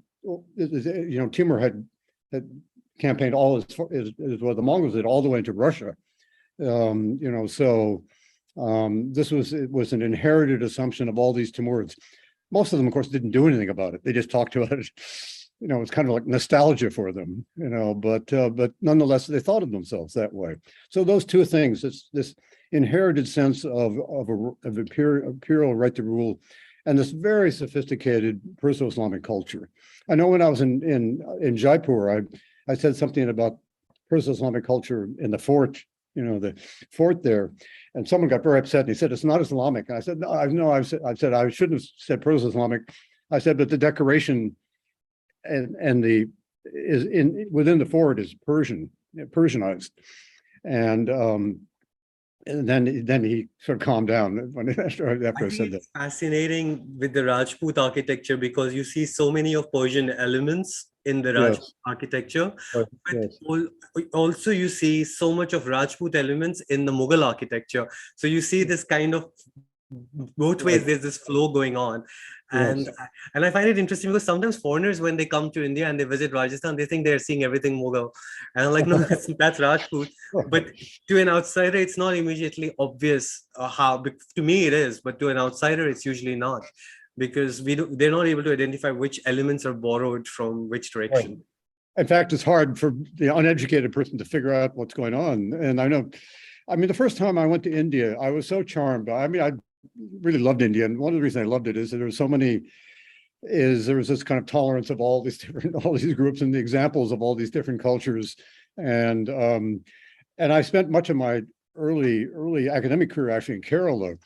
Timur had campaigned all as what the Mongols did all the way into Russia. So this was an inherited assumption of all these Timurids. Most of them, of course, didn't do anything about it. They just talked about it. It's kind of like nostalgia for them, but nonetheless, they thought of themselves that way. So those two things, this inherited sense of imperial right to rule and this very sophisticated Perso-Islamic culture. I know when I was in Jaipur, I said something about Perso-Islamic culture in the fort, the fort there, and someone got very upset and he said, it's not Islamic. And I said, no, I said I shouldn't have said Perso-Islamic. I said, but the decoration and the is within the fort is Persianized. And then he sort of calmed down after I said that. It's fascinating with the Rajput architecture because you see so many of Persian elements in the Rajput architecture, but also you see so much of Rajput elements in the Mughal architecture. So you see this kind of both ways, there's this flow going on. And I find it interesting because sometimes foreigners, when they come to India and they visit Rajasthan, they think they're seeing everything Mughal. And I'm like, no, that's Rajput. But to an outsider, it's not immediately obvious how, to me it is, but to an outsider, it's usually not. Because they're not able to identify which elements are borrowed from which direction. Right. In fact, it's hard for the uneducated person to figure out what's going on. And the first time I went to India, I was so charmed. I really loved India. And one of the reasons I loved it is that there was this kind of tolerance of all these groups and the examples of all these different cultures. And I spent much of my early academic career actually in Kerala,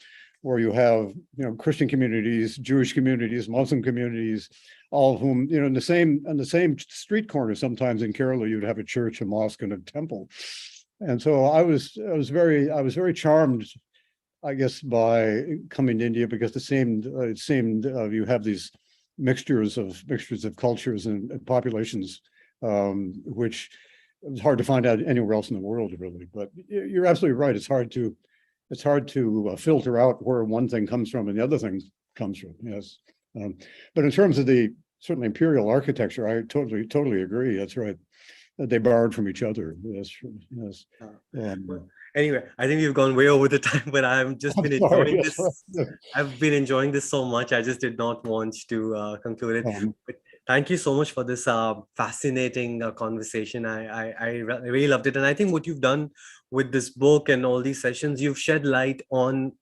where you have, Christian communities, Jewish communities, Muslim communities, all of whom, in the same street corner, sometimes in Kerala, you'd have a church, a mosque, and a temple. And so I was very charmed, I guess, by coming to India because it seemed you have these mixtures of cultures and populations, which it's hard to find out anywhere else in the world, really. But you're absolutely right. It's hard to filter out where one thing comes from and the other thing comes from. Yes, but in terms of the certainly imperial architecture, I totally agree. That's right. They borrowed from each other. Yes. Anyway, I think we've gone way over the time, but I've enjoying this. I've been enjoying this so much. I just did not want to conclude it. But thank you so much for this fascinating conversation. I really loved it. And I think what you've done with this book and all these sessions, you've shed light on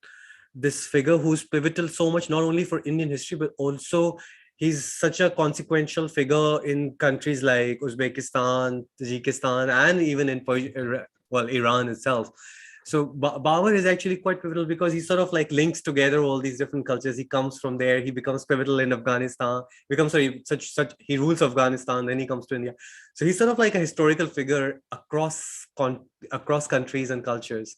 this figure who's pivotal so much, not only for Indian history, but also he's such a consequential figure in countries like Uzbekistan, Tajikistan, and even in Iran itself. So Babur is actually quite pivotal because he sort of like links together all these different cultures. He comes from there. He becomes pivotal in Afghanistan. He rules Afghanistan. Then he comes to India. So he's sort of like a historical figure across countries and cultures.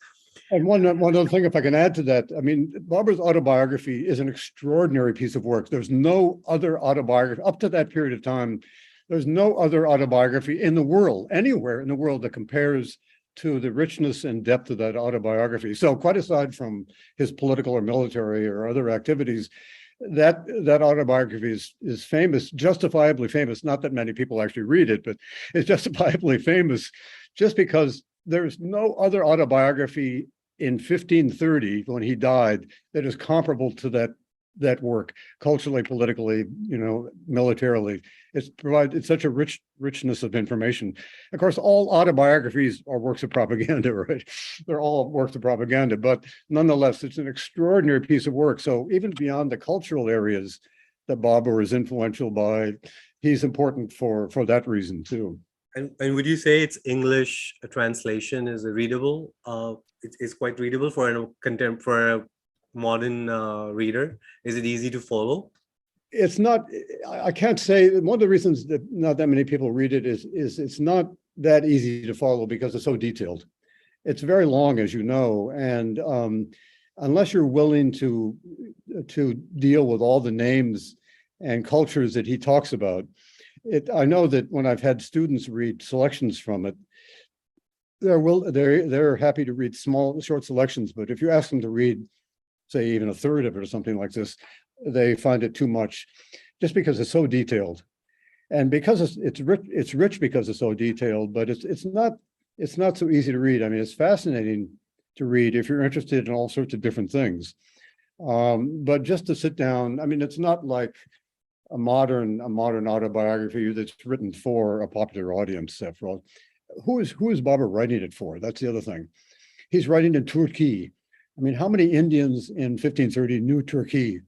And one other thing, if I can add to that, Babur's autobiography is an extraordinary piece of work. There's no other autobiography up to that period of time. There's no other autobiography in the world, anywhere in the world, that compares to the richness and depth of that autobiography. So quite aside from his political or military or other activities, that autobiography is famous, justifiably famous. Not that many people actually read it, but it's justifiably famous just because there's no other autobiography in 1530 when he died that is comparable to that work, culturally, politically, militarily. It's such a richness of information. Of course, all autobiographies are works of propaganda, right? They're all works of propaganda, but nonetheless, it's an extraordinary piece of work. So even beyond the cultural areas that Babur is influential by, he's important for that reason too. And would you say its English translation is readable? It's quite readable for a modern reader? Is it easy to follow? It's not. I can't say. One of the reasons that not that many people read it is it's not that easy to follow because it's so detailed. It's very long, as you know, and unless you're willing to deal with all the names and cultures that he talks about, I know that when I've had students read selections from it, they're happy to read short selections, but if you ask them to read, say, even a third of it or something like this, they find it too much, just because it's so detailed, and because it's rich because it's so detailed. But it's not so easy to read. It's fascinating to read if you're interested in all sorts of different things, but just to sit down, it's not like a modern autobiography that's written for a popular audience. After all, who is Babur writing it for? That's the other thing. He's writing in Turkey, I mean, how many Indians in 1530 knew Turkey?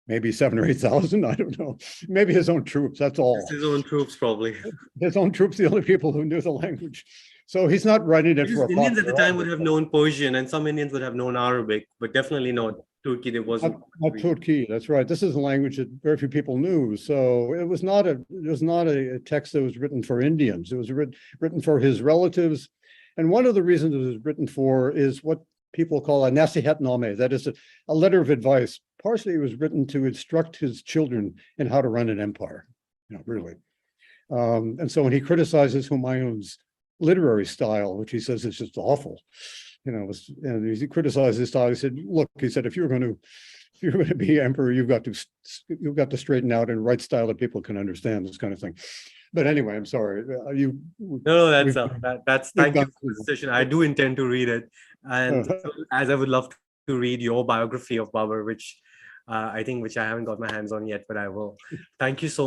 Maybe 7,000 or 8,000. I don't know. Maybe his own troops. That's all. Just his own troops, probably. His own troops, the only people who knew the language. So he's not writing it Because for a Indians at the popular time would have known Persian, and some Indians would have known Arabic, but definitely not Turkey. There wasn't. Not Turkey. That's right. This is a language that very few people knew. So it was not a text that was written for Indians. It was written for his relatives. And one of the reasons it was written for is what people call a nasihatname. That is a letter of advice. Partially, it was written to instruct his children in how to run an empire. Really. And so when he criticizes Humayun's literary style, which he says is just awful, and he criticized his style. He said, "Look," he said, if you're going to be emperor, you've got to straighten out and write style that people can understand, this kind of thing." But anyway, I'm sorry. No, that's thank you for the session. I do intend to read it, and as I would love to read your biography of Babur, which I haven't got my hands on yet, but I will. Thank you so